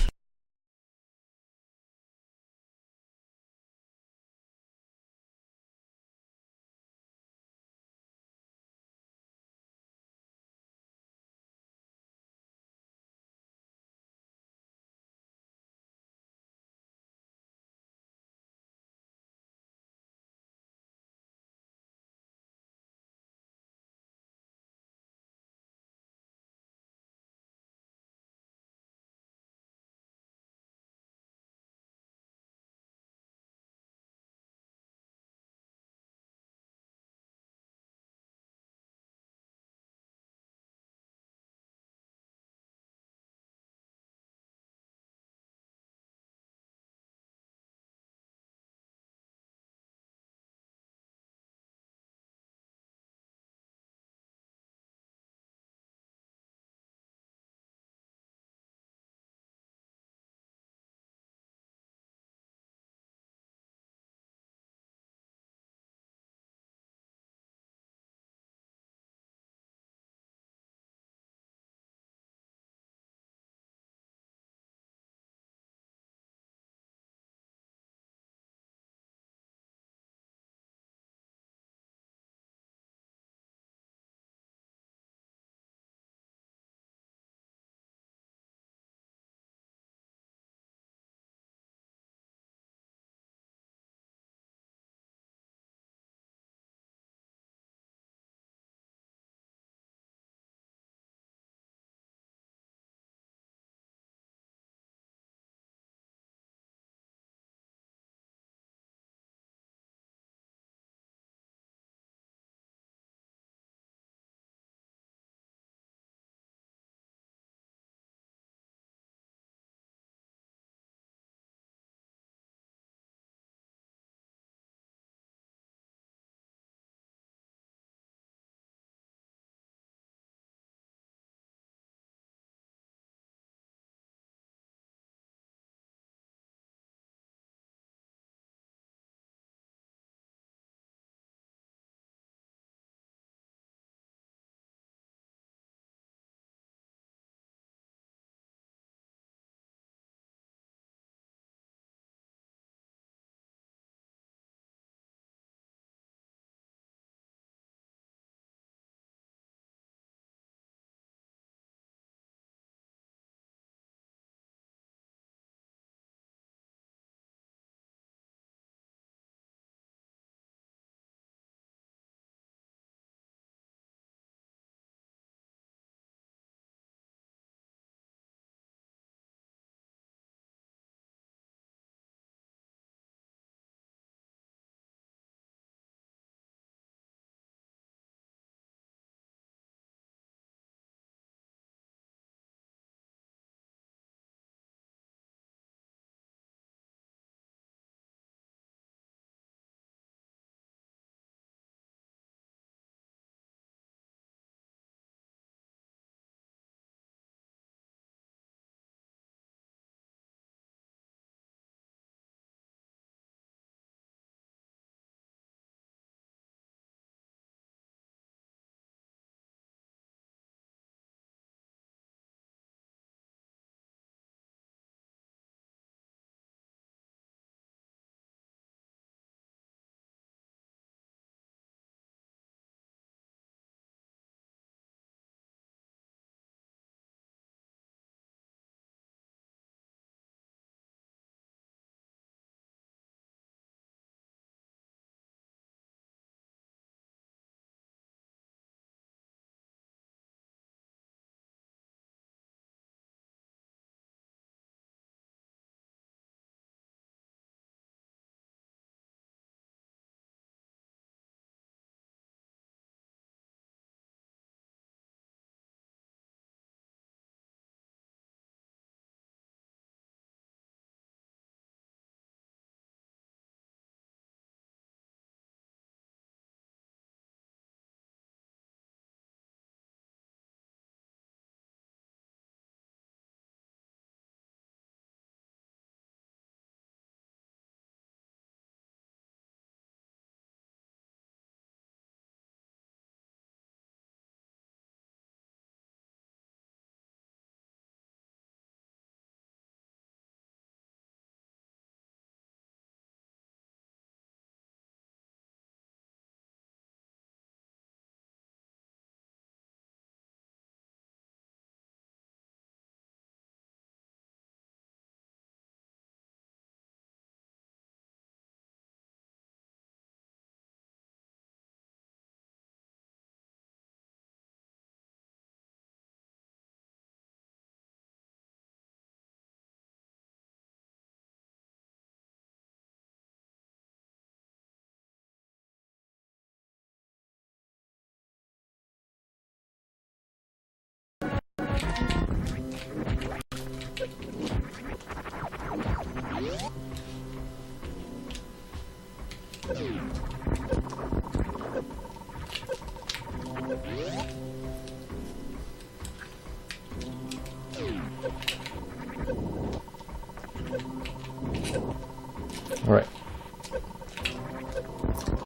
Alright.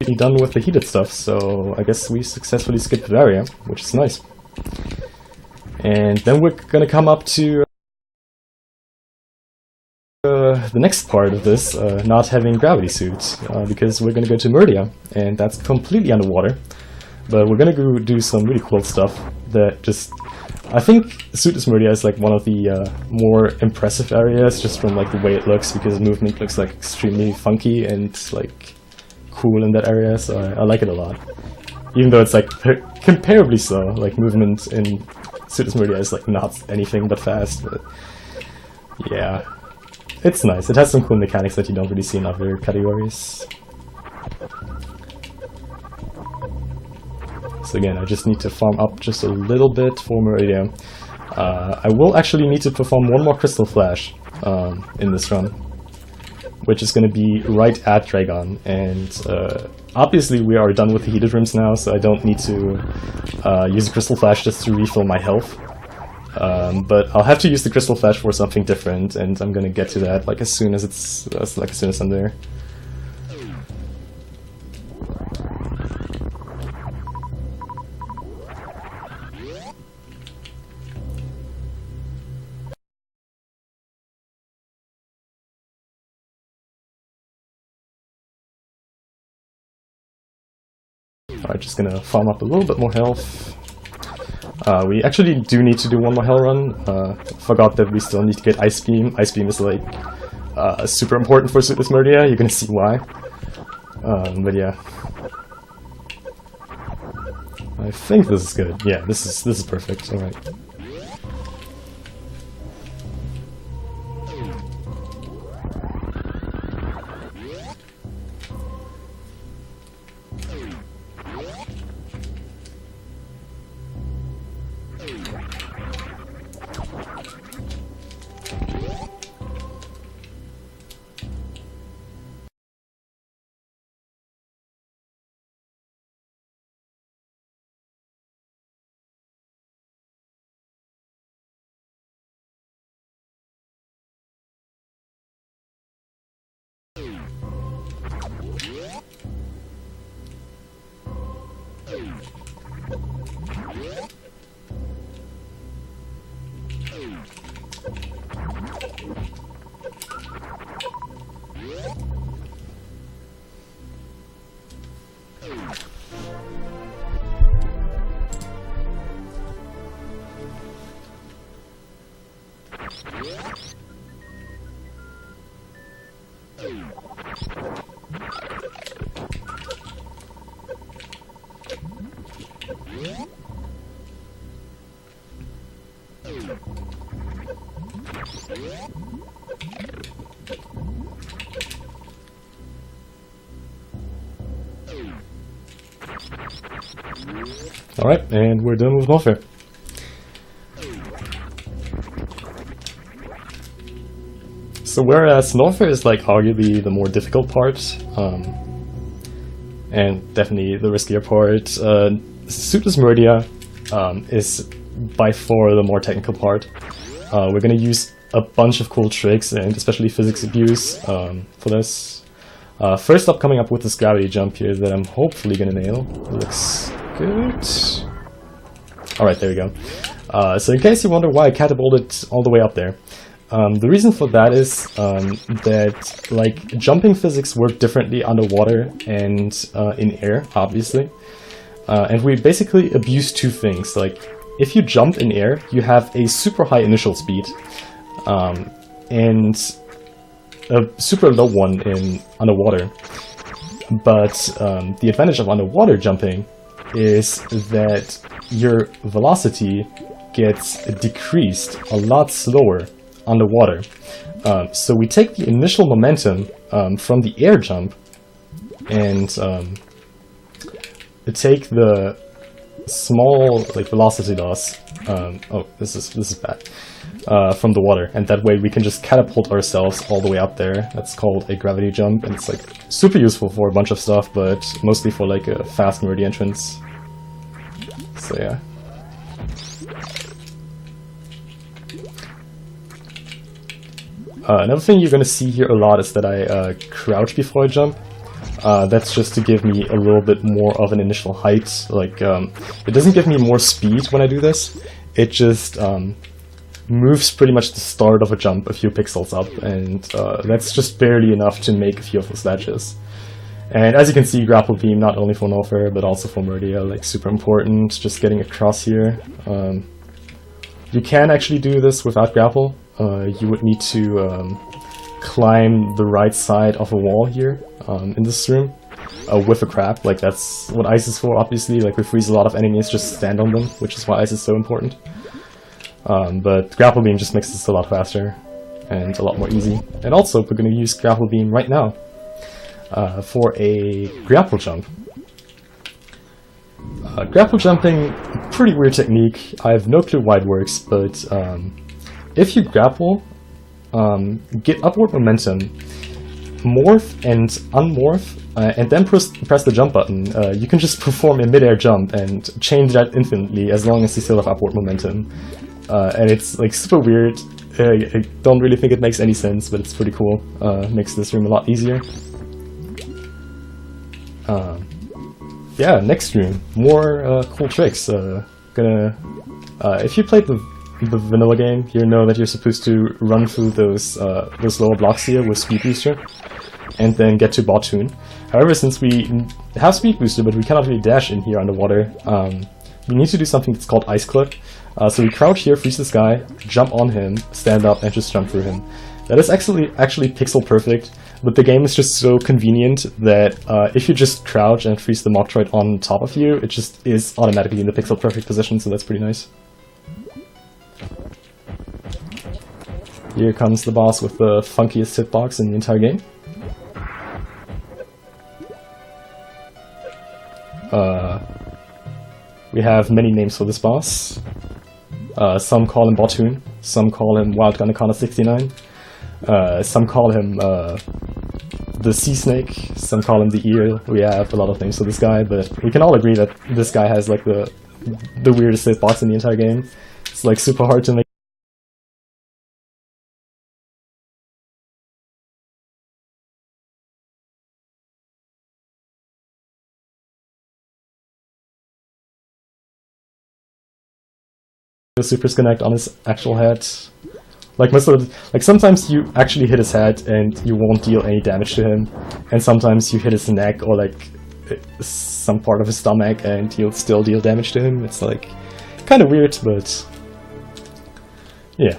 Getting done with the heated stuff, so I guess we successfully skipped the area, which is nice. And then we're gonna come up to the next part of this, not having gravity suits, because we're gonna go to Murdia, and that's completely underwater. But we're gonna go do some really cool stuff that just... I think Suitless Murdia is like one of the more impressive areas, just from like the way it looks, because movement looks like extremely funky and like cool in that area, so I like it a lot. Even though it's like comparably slow, like movement in Suitless Murdia is like not anything but fast, but yeah. It's nice, it has some cool mechanics that you don't really see in other categories. So again, I just need to farm up just a little bit for Meridian. I will actually need to perform one more Crystal Flash in this run, which is going to be right at Dragon. And obviously we are done with the heated rooms now, so I don't need to use a Crystal Flash just to refill my health. But I'll have to use the Crystal Flash for something different, and I'm going to get to that like as soon as I'm there. Alright, just gonna farm up a little bit more health. We actually do need to do one more hell run. Forgot that we still need to get Ice Beam. Ice Beam is like super important for Suitless Murdia. You're gonna see why. But yeah, I think this is good. Yeah, this is perfect. All right. Alright, and we're done with Warfare. So whereas Warfare is like arguably the more difficult part, and definitely the riskier part, Suitless Murdia is by far the more technical part. We're gonna use a bunch of cool tricks and especially physics abuse for this. First up, coming up with this gravity jump here that I'm hopefully gonna nail. Looks good. Alright, there we go. So in case you wonder why I catapulted all the way up there, the reason for that is that like jumping physics work differently underwater and in air, obviously. And we basically abuse two things. Like, if you jump in air, you have a super high initial speed, and a super low one in underwater. But the advantage of underwater jumping is that your velocity gets decreased a lot slower underwater. So we take the initial momentum from the air jump and take the small like velocity loss. Oh, this is bad. From the water, and that way we can just catapult ourselves all the way up there. That's called a gravity jump, and it's like super useful for a bunch of stuff, but mostly for like a fast nerdy entrance. So yeah. Another thing you're gonna see here a lot is that I crouch before I jump. That's just to give me a little bit more of an initial height. Like, it doesn't give me more speed when I do this. It just moves pretty much the start of a jump a few pixels up, and that's just barely enough to make a few of those ledges. And as you can see, grapple beam, not only for Norfair, but also for Meridia, like super important, just getting across here. You can actually do this without grapple. You would need to climb the right side of a wall here in this room with a crab. Like, that's what ice is for, obviously. Like, we freeze a lot of enemies, just stand on them, which is why ice is so important. But grapple beam just makes this a lot faster and a lot more easy. And also, we're going to use grapple beam right now for a grapple jump. Grapple jumping, pretty weird technique. I have no clue why it works, but if you grapple, get upward momentum, morph and unmorph, and then press the jump button, you can just perform a mid-air jump and change that infinitely as long as you still have upward momentum. And it's like super weird. I don't really think it makes any sense, but it's pretty cool. Makes this room a lot easier. Yeah, next room, more cool tricks. If you played the vanilla game, you know that you're supposed to run through those lower blocks here with Speed Booster, and then get to Bottoon. However, since we have Speed Booster, but we cannot really dash in here underwater, we need to do something that's called Ice Clip. So we crouch here, freeze this guy, jump on him, stand up, and just jump through him. That is actually pixel perfect, but the game is just so convenient that if you just crouch and freeze the Metroid on top of you, it just is automatically in the pixel perfect position, so that's pretty nice. Here comes the boss with the funkiest hitbox in the entire game. We have many names for this boss. Some call him Bottoon, some call him Wild Gunakana 69, some call him the Sea Snake, some call him the Eel. We have a lot of names for this guy, but we can all agree that this guy has like the weirdest hitbox in the entire game. It's like super hard to make. Super connect on his actual head. Like sometimes you actually hit his head and you won't deal any damage to him, and sometimes you hit his neck or like some part of his stomach and you'll still deal damage to him. It's like kind of weird, but yeah.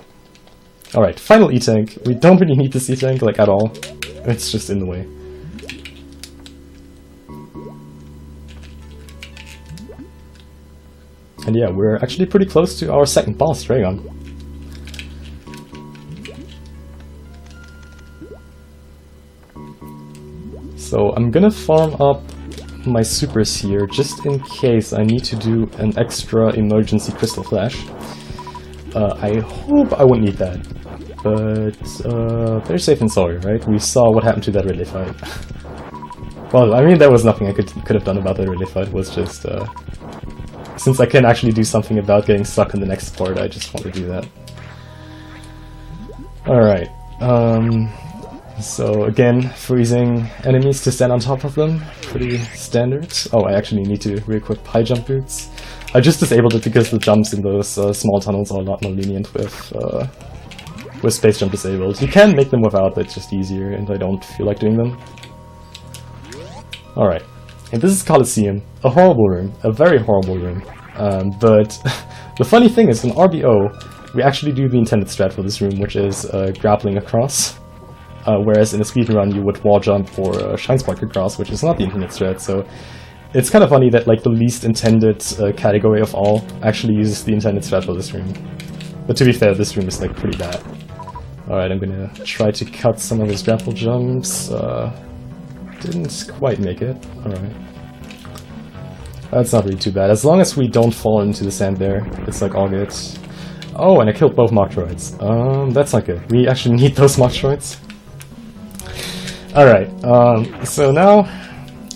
Alright, final E-Tank. We don't really need this E-Tank like at all. It's just in the way. And yeah, we're actually pretty close to our second boss, Dragon. So I'm gonna farm up my supers here, just in case I need to do an extra emergency Crystal Flash. I hope I won't need that, but they're safe and sorry, right? We saw what happened to that relay fight. Well, I mean, there was nothing I could have done about that relay fight. It was just since I can actually do something about getting stuck in the next part, I just want to do that. Alright, so again, freezing enemies to stand on top of them, pretty standard. Oh, I actually need to re-equip high jump boots. I just disabled it because the jumps in those small tunnels are a lot more lenient with space jump disabled. You can make them without, but it's just easier, and I don't feel like doing them. Alright. And this is Coliseum, a horrible room, a very horrible room. But the funny thing is, in RBO, we actually do the intended strat for this room, which is grappling across. Whereas in a speedrun, you would wall jump or shine spark across, which is not the intended strat. So it's kind of funny that like the least intended category of all actually uses the intended strat for this room. But to be fair, this room is like pretty bad. Alright, I'm gonna try to cut some of his grapple jumps. Didn't quite make it. Alright. That's not really too bad. As long as we don't fall into the sand there, it's like all good. Oh, and I killed both mock droids. That's not good. We actually need those mock droids. Alright, so now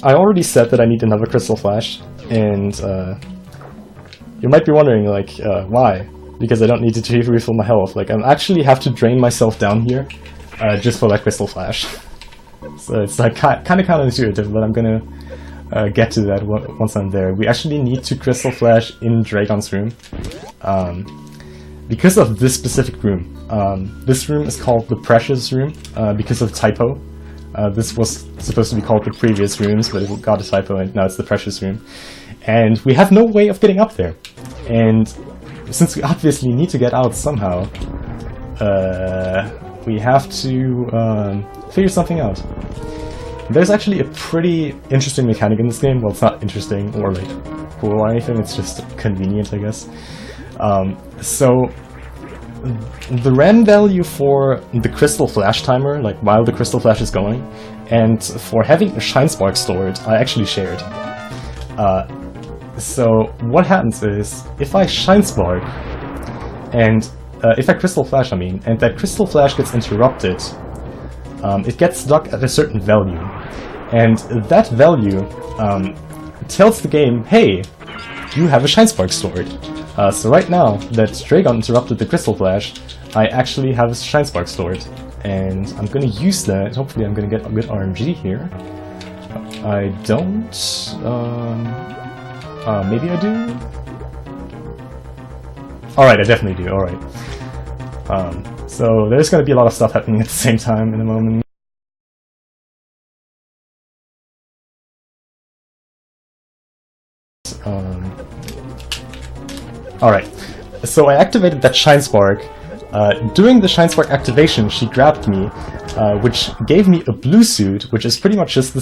I already said that I need another crystal flash, and you might be wondering, like, why? Because I don't need to refill my health. Like, I actually have to drain myself down here just for that crystal flash. So it's like kind of counterintuitive, but I'm gonna get to that once I'm there. We actually need to crystal flash in Dragon's room because of this specific room. This room is called the Precious Room because of typo. This was supposed to be called the previous rooms, but it got a typo and now it's the Precious Room. And we have no way of getting up there. And since we obviously need to get out somehow, we have to figure something out. There's actually a pretty interesting mechanic in this game. Well, it's not interesting or like cool or anything, it's just convenient, I guess. So the RAM value for the crystal flash timer, like while the crystal flash is going, and for having a shine spark stored, I actually shared. So what happens is, if I shine spark, and if I crystal flash, I mean, and that crystal flash gets interrupted, it gets stuck at a certain value, and that value tells the game, hey, you have a shine spark stored. So right now that Dragon interrupted the crystal flash, I actually have a shine spark stored, and I'm gonna use that. Hopefully I'm gonna get a good RNG here. I don't. Maybe I do? Alright, I definitely do, alright. So there's gonna be a lot of stuff happening at the same time in a moment. Alright, so I activated that Shine Spark. During the Shine Spark activation, she grabbed me, which gave me a blue suit, which is pretty much just the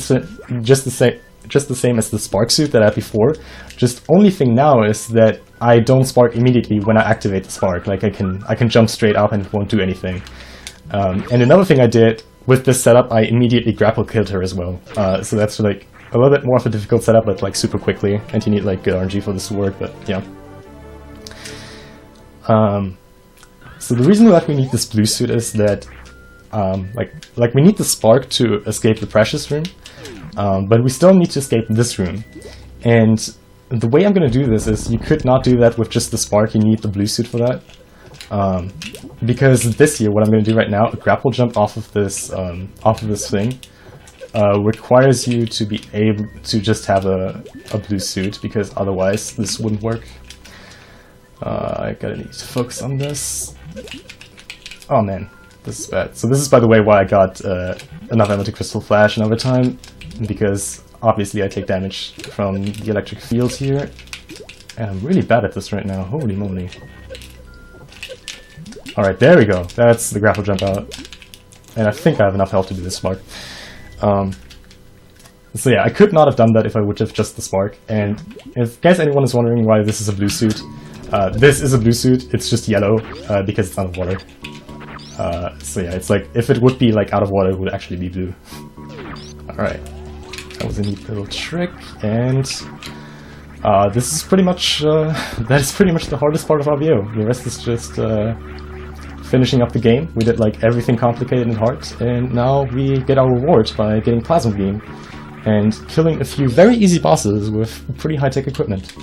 same as the spark suit that I had before. Just only thing now is that I don't spark immediately when I activate the spark. Like I can jump straight up and it won't do anything. And another thing I did with this setup, I immediately grapple killed her as well. So that's like a little bit more of a difficult setup, but like super quickly, and you need like good RNG for this to work. But yeah. So the reason that we need this blue suit is that like we need the spark to escape the Precious Room. But we still need to escape this room. And the way I'm going to do this is, you could not do that with just the spark, you need the blue suit for that. Because this year, what I'm going to do right now, a grapple jump off of this thing, requires you to be able to just have a blue suit, because otherwise this wouldn't work. I gotta need to focus on this. Oh man, this is bad. So this is, by the way, why I got enough ammo to crystal flash and overtime. Because obviously I take damage from the electric field here, and I'm really bad at this right now, holy moly. Alright, there we go, that's the grapple jump out, and I think I have enough health to do this spark. So yeah, I could not have done that if I would have just the spark, and in case anyone is wondering why this is a blue suit, this is a blue suit, it's just yellow because it's underwater. So yeah, it's like, if it would be like out of water, it would actually be blue. Alright. That was a neat little trick, and this is pretty much that is pretty much the hardest part of RBO. The rest is just finishing up the game. We did like everything complicated and hard, and now we get our reward by getting Plasma Beam and killing a few very easy bosses with pretty high-tech equipment.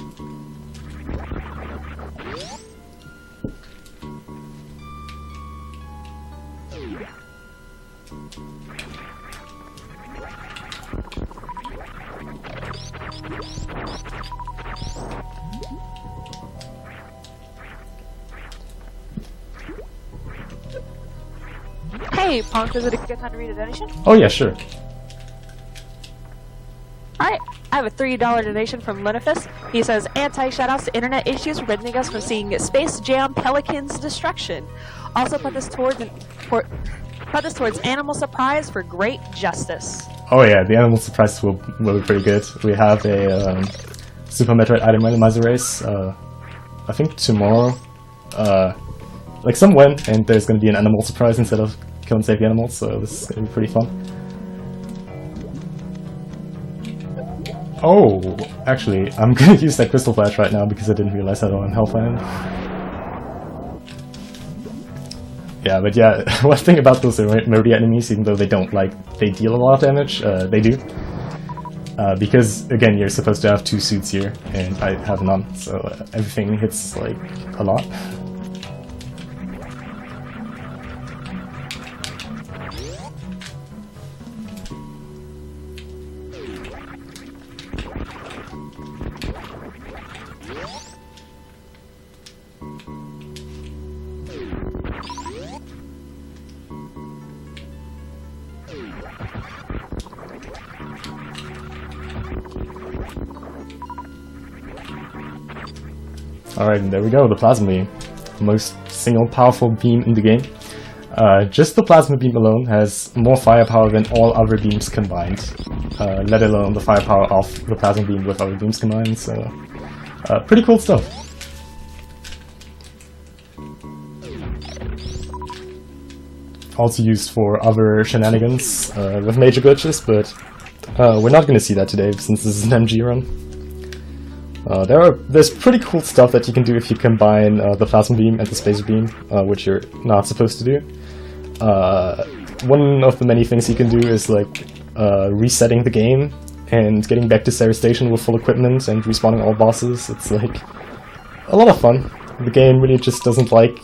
Hey, Ponk, is it a good time to read a donation? Oh yeah, sure. Alright, I have a $3 donation from Lenifus. He says, anti-shoutouts to internet issues preventing us from seeing Space Jam Pelican's destruction. Also put this towards Animal Surprise for great justice. Oh yeah, the Animal Surprise will be pretty good. We have a Super Metroid item randomizer race, I think tomorrow, like somewhere, and there's going to be an Animal Surprise instead of Kill and Save the Animals, so this is going to be pretty fun. Oh, actually, I'm gonna use that Crystal Flash right now because I didn't realize how low on health I am. Yeah, but yeah, one thing about those Metroid enemies, even though they deal a lot of damage, they do. Because, again, you're supposed to have 2 suits here, and I have none, so everything hits, like, a lot. Alright, and there we go, the Plasma Beam. Most single powerful beam in the game. Just the Plasma Beam alone has more firepower than all other beams combined. Let alone the firepower of the Plasma Beam with other beams combined, so... pretty cool stuff. Also used for other shenanigans with major glitches, but we're not going to see that today since this is an MG run. There's pretty cool stuff that you can do if you combine the Plasma Beam and the Spacer Beam, which you're not supposed to do. One of the many things you can do is like resetting the game and getting back to Sarah Station with full equipment and respawning all bosses. It's like a lot of fun. The game really just doesn't like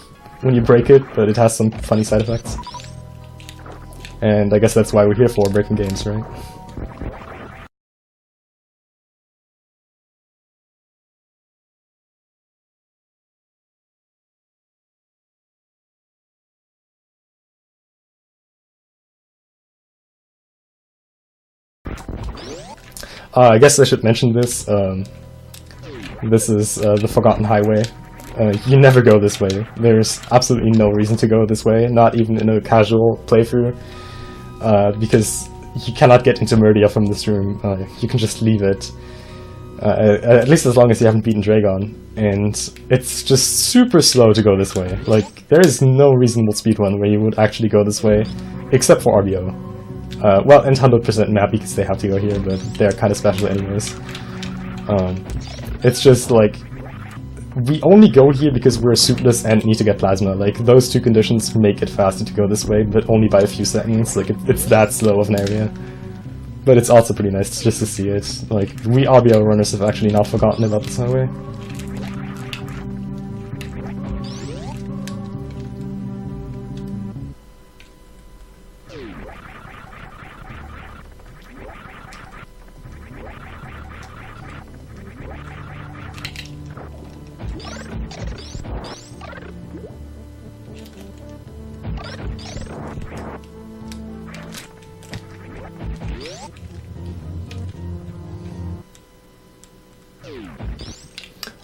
when you break it, but it has some funny side effects. And I guess that's why we're here for, breaking games, right? I guess I should mention this. This is the Forgotten Highway. You never go this way. There's absolutely no reason to go this way, not even in a casual playthrough, because you cannot get into Murdia from this room. You can just leave it, at least as long as you haven't beaten Dragon, and it's just super slow to go this way. Like, there is no reasonable speedrun where you would actually go this way, except for RBO. Well, and 100% map because they have to go here, but they're kind of special anyways. It's just like, we only go here because we're suitless and need to get plasma. Like, those two conditions make it faster to go this way, but only by a few seconds. Like, it's that slow of an area. But it's also pretty nice just to see it. Like, we RBO runners have actually not forgotten about this highway.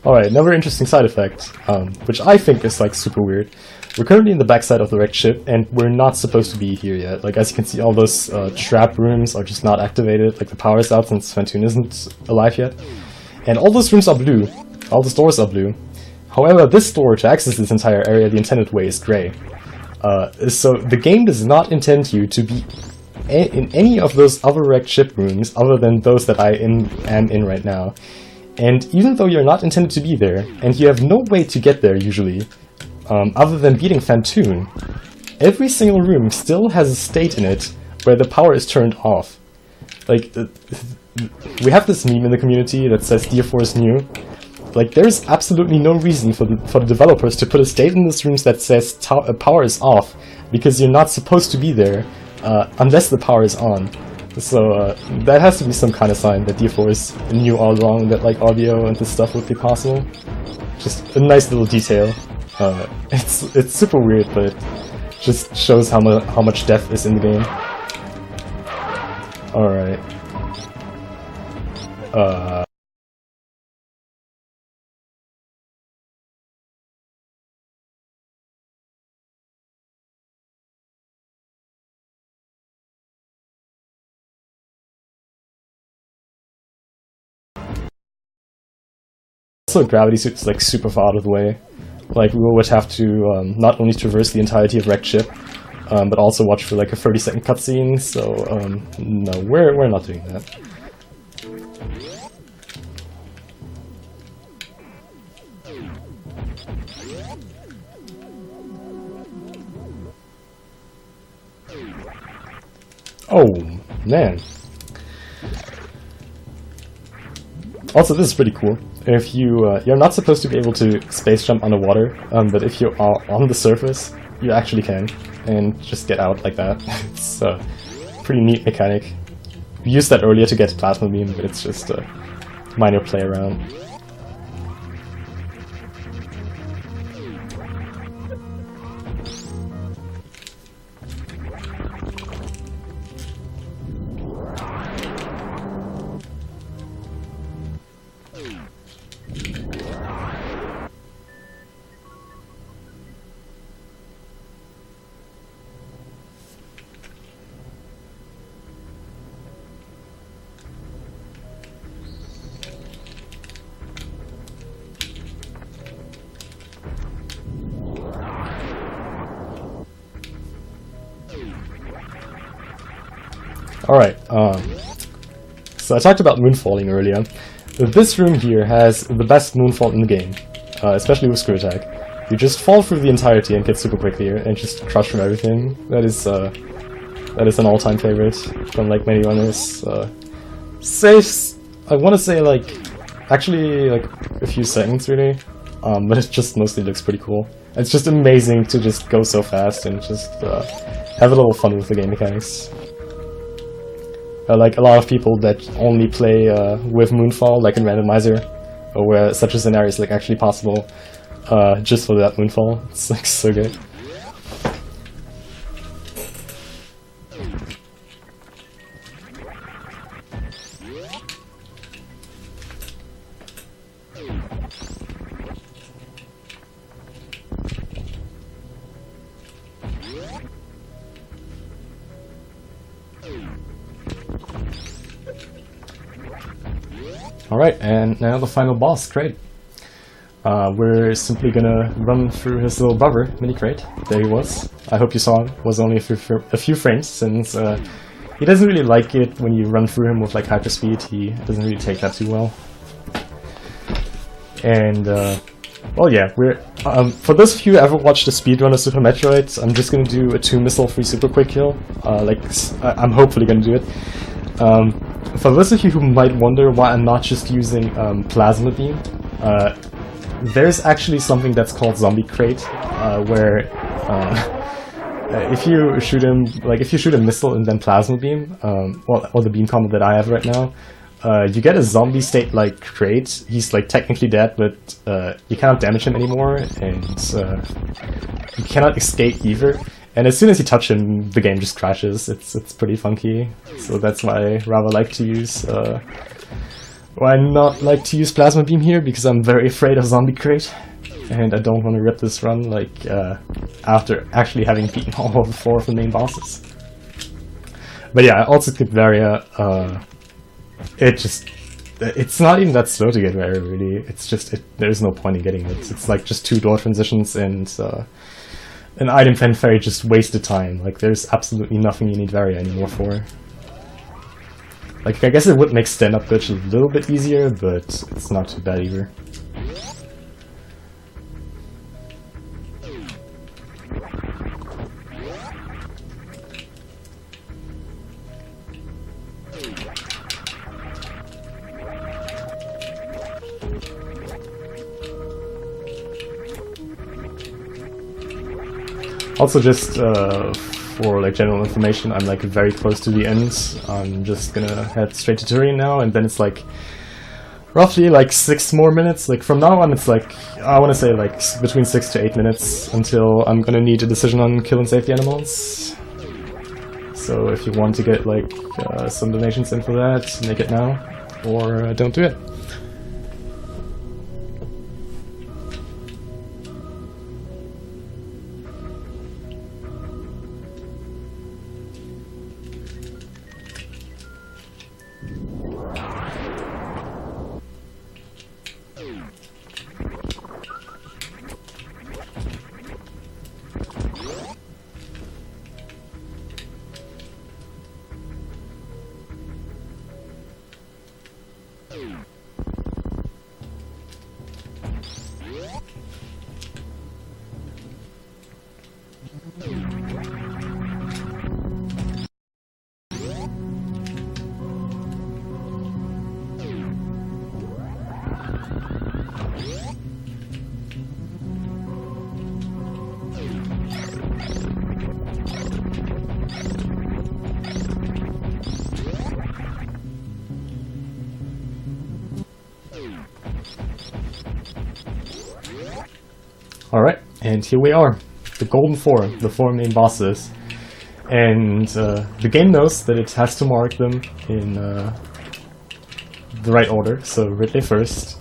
Alright, another interesting side effect, which I think is like super weird. We're currently in the backside of the wrecked ship, and we're not supposed to be here yet. Like, as you can see, all those trap rooms are just not activated, like the power is out since Fantoon isn't alive yet. And all those rooms are blue, all the doors are blue. However, this door, to access this entire area the intended way, is grey. So the game does not intend you to be in any of those other wrecked ship rooms other than those that I am in right now. And even though you're not intended to be there, and you have no way to get there usually, other than beating Fantoon, every single room still has a state in it where the power is turned off. Like, we have this meme in the community that says DF4 is new. Like, there's absolutely no reason for the developers to put a state in these rooms that says power is off, because you're not supposed to be there unless the power is on. So that has to be some kind of sign that DF4 is new all along, that like RBO and this stuff would be possible. Just a nice little detail. It's super weird, but it just shows how much depth is in the game. Alright. Also, gravity suit's like super far out of the way. Like, we would have to not only traverse the entirety of wrecked ship, but also watch for like a 30-second cutscene. So no, we're not doing that. Oh, man. Also, this is pretty cool. If you're not supposed to be able to space jump underwater, but if you are on the surface, you actually can, and just get out like that. It's a pretty neat mechanic. We used that earlier to get Plasma Beam, but it's just a minor play around. Alright, so I talked about moonfalling earlier. This room here has the best moonfall in the game, especially with screw attack. You just fall through the entirety and get super quick here, and just crush from everything. That is an all-time favorite from like many runners. Saves, I want to say actually a few seconds really, but it just mostly looks pretty cool. It's just amazing to just go so fast and just have a little fun with the game mechanics. Like a lot of people that only play with Moonfall, like in Randomizer, or where such a scenario is like actually possible, just for that Moonfall. It's like so good. Alright, and now the final boss, Crate. We're simply gonna run through his little brother, Mini Crate. There he was. I hope you saw him. Was only a few frames, since he doesn't really like it when you run through him with like hyperspeed. He doesn't really take that too well. And well, yeah, we're for those of you who ever watched the speedrun of Super Metroid, I'm just gonna do a 2-missile free super quick kill. I'm hopefully gonna do it. For those of you who might wonder why I'm not just using Plasma Beam, there's actually something that's called Zombie Crate, where if you shoot him, if you shoot a missile and then Plasma Beam, or the beam combo that I have right now, you get a zombie state like Crate. He's like technically dead, but you cannot damage him anymore, and you cannot escape either. And as soon as you touch him, the game just crashes. It's pretty funky. So that's why I rather like to use why I not like to use Plasma Beam here, because I'm very afraid of Zombie Crate, and I don't want to rip this run after actually having beaten all of the 4 of the main bosses. But yeah, I also skipped Varia. It's not even that slow to get Varia really. It's just there's no point in getting it. It's like just 2 door transitions and an item fan fairy just wasted time. Like there's absolutely nothing you need Varia anymore for. Like I guess it would make stand-up glitch a little bit easier, but it's not too bad either. Also, just for like general information, I'm like very close to the end. I'm just gonna head straight to Turin now, and then it's like roughly like 6 more minutes. Like from now on, it's like I want to say like between 6 to 8 minutes until I'm gonna need a decision on kill and save the animals. So if you want to get like some donations in for that, make it now, or don't do it. Alright, and here we are. The Golden Four, the four main bosses. And the game knows that it has to mark them in the right order. So Ridley first,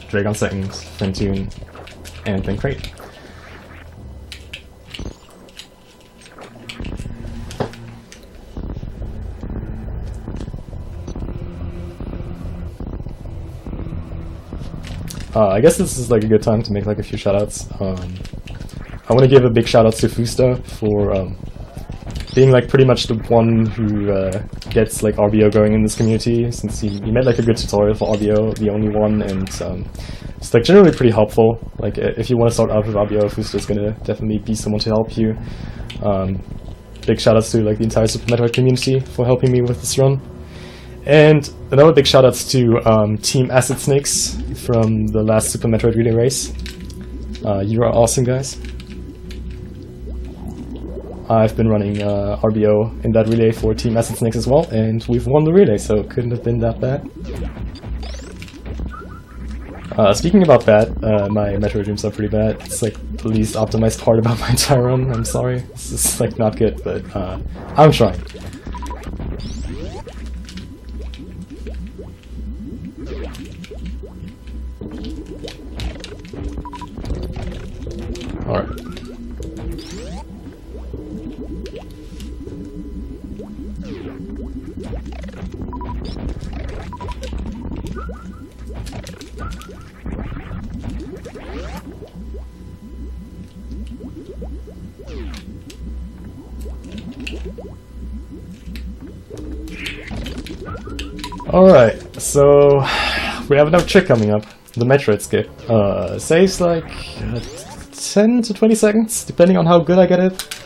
Dragon second, then Toon, and then Crate. I guess this is like a good time to make like a few shoutouts. I want to give a big shout out to Fusta for being like pretty much the one who gets like RBO going in this community, since he made like a good tutorial for RBO, the only one, and it's like generally pretty helpful. Like if you want to start out with RBO, Fusta is gonna definitely be someone to help you. Big shoutouts to like the entire Super Metroid community for helping me with this run. And another big shoutouts to Team Acid Snakes from the last Super Metroid Relay race. You are awesome, guys. I've been running RBO in that relay for Team Acid Snakes as well, and we've won the relay, so it couldn't have been that bad. Speaking about bad, my Metroid dreams are pretty bad. It's like the least optimized part about my entire run. I'm sorry. This is like not good, but I'm trying. Alright. Alright, so we have another trick coming up. The Metroid skip. Saves like 10 to 20 seconds, depending on how good I get it.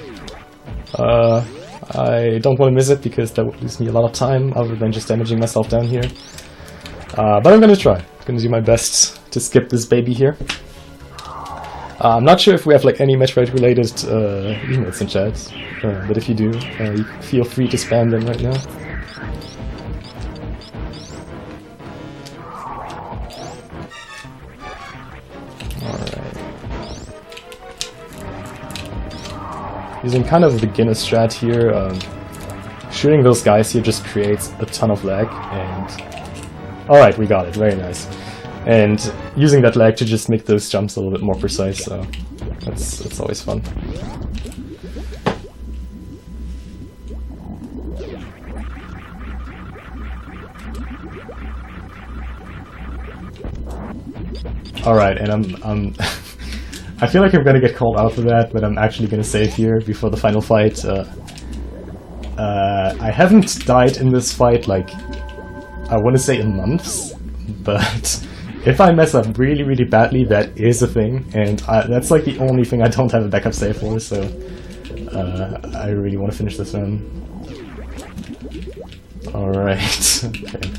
I don't want to miss it because that would lose me a lot of time other than just damaging myself down here. But I'm gonna try. I'm gonna do my best to skip this baby here. I'm not sure if we have like any Metroid related emails in chat, but if you do, you feel free to spam them right now. Using kind of a beginner strat here, shooting those guys here just creates a ton of lag, and... Alright, we got it, very nice. And using that lag to just make those jumps a little bit more precise, so that's always fun. Alright, and I'm I feel like I'm gonna get called out for that, but I'm actually gonna save here before the final fight. I haven't died in this fight, like, I want to say in months, but if I mess up really, really badly, that is a thing, and that's like the only thing I don't have a backup save for, so I really want to finish this run. Alright, okay.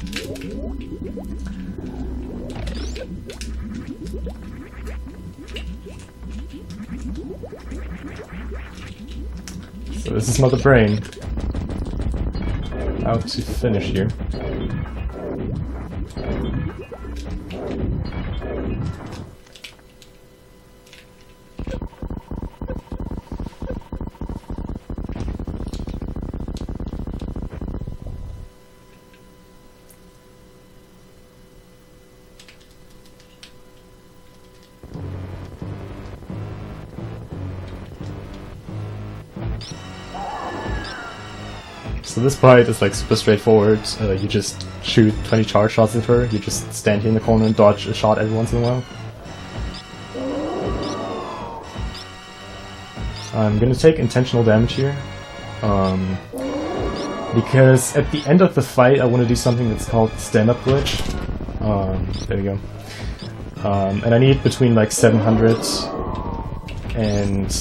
So this is not the brain. How to finish here. So this fight is like super straightforward. You just shoot 20 charge shots at her. You just stand here in the corner and dodge a shot every once in a while. I'm gonna take intentional damage here. Because at the end of the fight I want to do something that's called stand-up glitch. There we go. And I need between like 700 and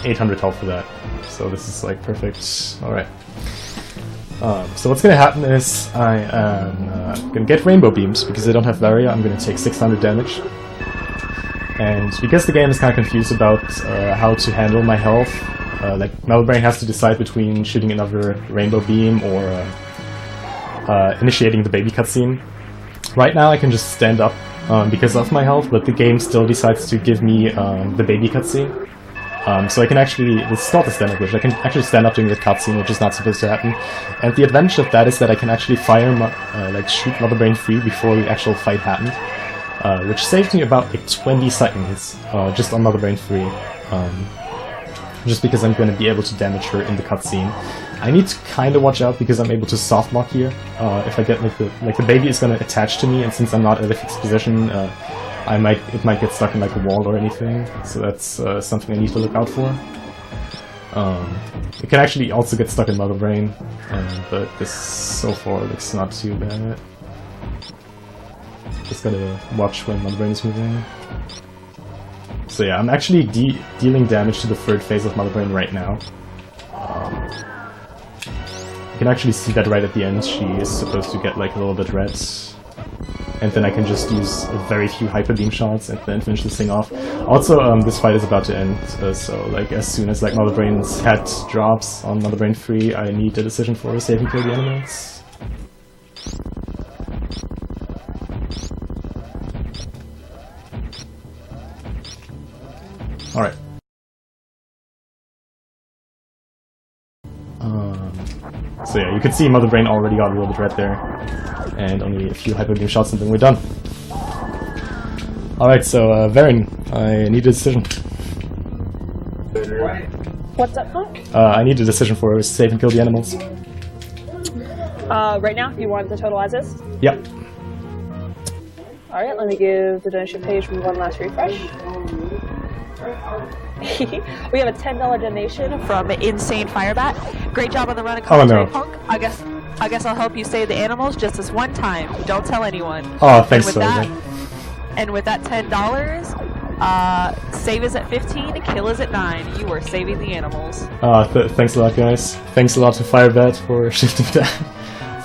800 health for that. So this is like perfect. Alright. So what's gonna happen is I am gonna get rainbow beams because I don't have Varia. I'm gonna take 600 damage. And because the game is kind of confused about how to handle my health, like Melbrain has to decide between shooting another rainbow beam or initiating the baby cutscene. Right now I can just stand up because of my health, but the game still decides to give me the baby cutscene. So I can actually, it's not the standard glitch, I can actually stand up during the cutscene, which is not supposed to happen. And the advantage of that is that I can actually fire, like shoot Motherbrain free before the actual fight happened. Which saved me about like 20 seconds just on Motherbrain free. Just because I'm going to be able to damage her in the cutscene. I need to kind of watch out because I'm able to soft lock here. If I get like the baby is going to attach to me, and since I'm not at a fixed position, it might get stuck in like a wall or anything. So that's something I need to look out for. It can actually also get stuck in Motherbrain, but this so far looks not too bad. Just gotta watch when Motherbrain is moving. So yeah, I'm actually dealing damage to the third phase of Motherbrain right now. You can actually see that right at the end. She is supposed to get like a little bit red. And then I can just use a very few hyper beam shots and then finish this thing off. Also, this fight is about to end, so like as soon as like Motherbrain's head drops on Motherbrain 3, I need a decision for save and kill the animals. Alright. So yeah, you can see Motherbrain already got a little bit red there. And only a few hyper beam shots and then we're done. Alright, so Varen, I need a decision. What's up, Ponk? I need a decision for save and kill the animals. Right now, you want the total as is? Yep. Alright, let me give the donation page one last refresh. We have a $10 donation from Insane Firebat. Great job on the run of Oh, commentary, no. Punk. I guess I'll help you save the animals just this one time. Don't tell anyone. Oh, thanks for And with that $10, save is at 15, kill is at 9. You are saving the animals. Thanks a lot, guys. Thanks a lot to Firebat for shifting that.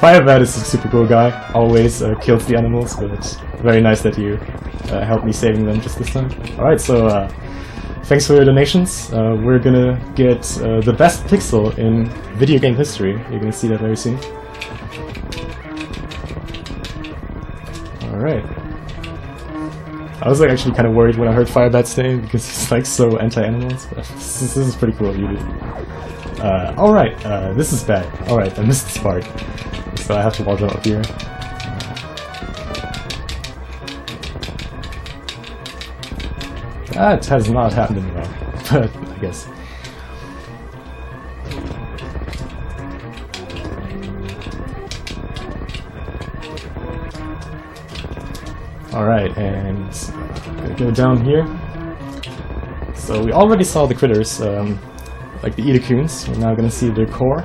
Firebat is a super cool guy. Always kills the animals, but very nice that you helped me saving them just this time. Alright, so thanks for your donations. We're gonna get the best pixel in video game history. You're gonna see that very soon. Alright. I was like actually kind of worried when I heard Firebat's name because he's like so anti-animals, but this is pretty cool, you do. Alright, this is bad. Alright, I missed this part. So I have to watch out up here. That has not happened in a while, but I guess. Alright, and I'm gonna go down here. So we already saw the critters, like the Edacoons. We're now gonna see their core.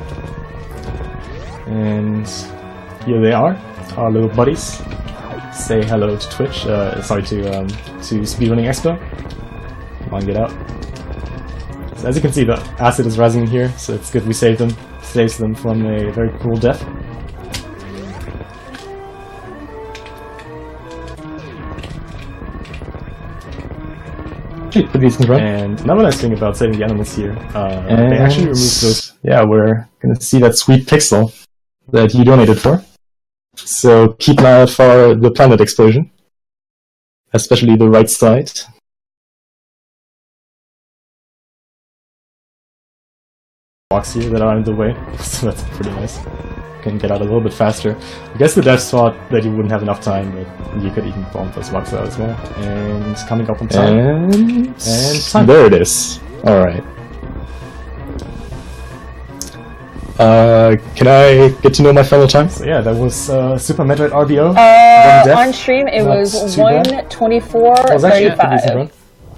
And here they are, our little buddies. Say hello to Twitch, sorry, to Speedrunning Expo. Come on, get out. So as you can see, the acid is rising in here, so it's good we saved them. Saves them from a very cruel death. And another nice thing about saving the animals here, they actually remove those. Yeah, we're gonna see that sweet pixel that you donated for. So keep an eye out for the planet explosion, especially the right side. Blocks here that are in the way, so that's pretty nice. Can get out a little bit faster. I guess the devs thought that you wouldn't have enough time, but you could even bomb those blocks out as well. And coming up on time. And time. There it is. Alright. Can I get to know my fellow time? So yeah, that was Super Metroid RBO. On stream, it was 1:24:35.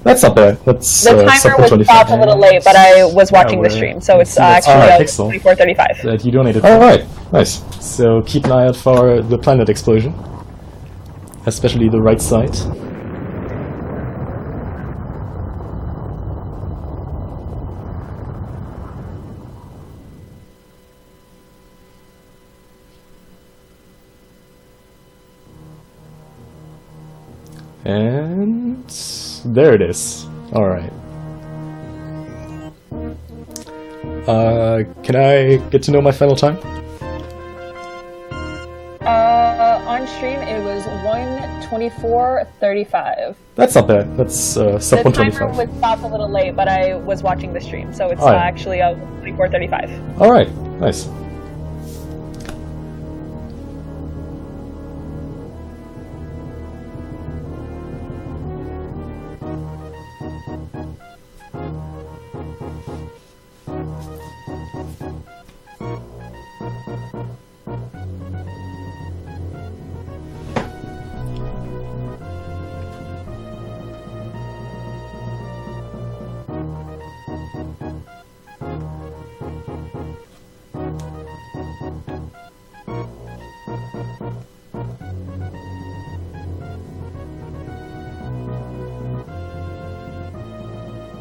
That's not bad. That's the timer was off a little late, but I was watching the stream, so it's actually 24:35. That you donated. Alright, nice. So keep an eye out for the planet explosion, especially the right side. And there it is. Alright. Can I get to know my final time? On stream it was 1:24:35. That's not bad. That's sub The 125. timer was stopped a little late, but I was watching the stream, so it's Alright. actually 24:35. Alright, nice.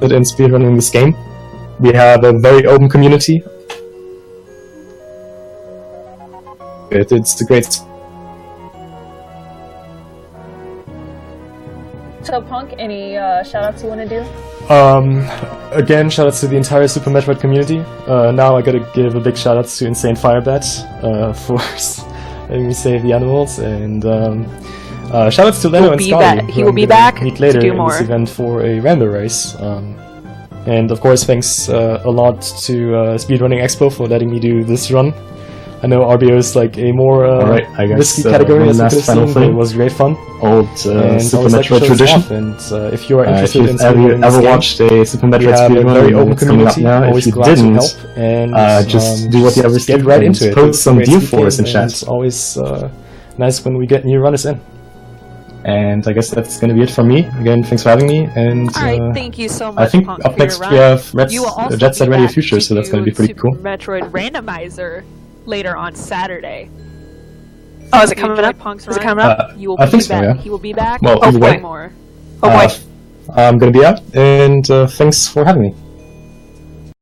In speedrunning this game. We have a very open community. It's a great. So Ponk, any shoutouts you want to do? Again, shoutouts to the entire Super Metroid community. Now I gotta give a big shoutouts to Insane Firebat for letting me save the animals, and shoutouts to Leno and Scotty. He will be back Meet later to do in more. this event for a random race. And of course, thanks a lot to Speedrunning Expo for letting me do this run. I know RBO is like a more risky category as you could have seen, but it was great fun. Old Super Metroid tradition. And if you are interested if in you've ever watched a Super Metroid speedrun, very open community, now. Always If you glad to didn't, help, and just do what you ever get right into it. Post some It's a view great for us in game, chat. and it's always nice when we get new runners in. And I guess that's going to be it from me. Again, thanks for having me. And Alright, thank you so much. I think Ponk, up for next your we run. have You will also Jet Set be Radio back Future, so that's going to be pretty Super cool. Metroid Randomizer later on Saturday. Oh, is it coming up? Punk's Is it run? coming up? You will I be think so, back. yeah. He will be back. Well, Oh either boy. way. More. Oh boy. I'm going to be out, and thanks for having me.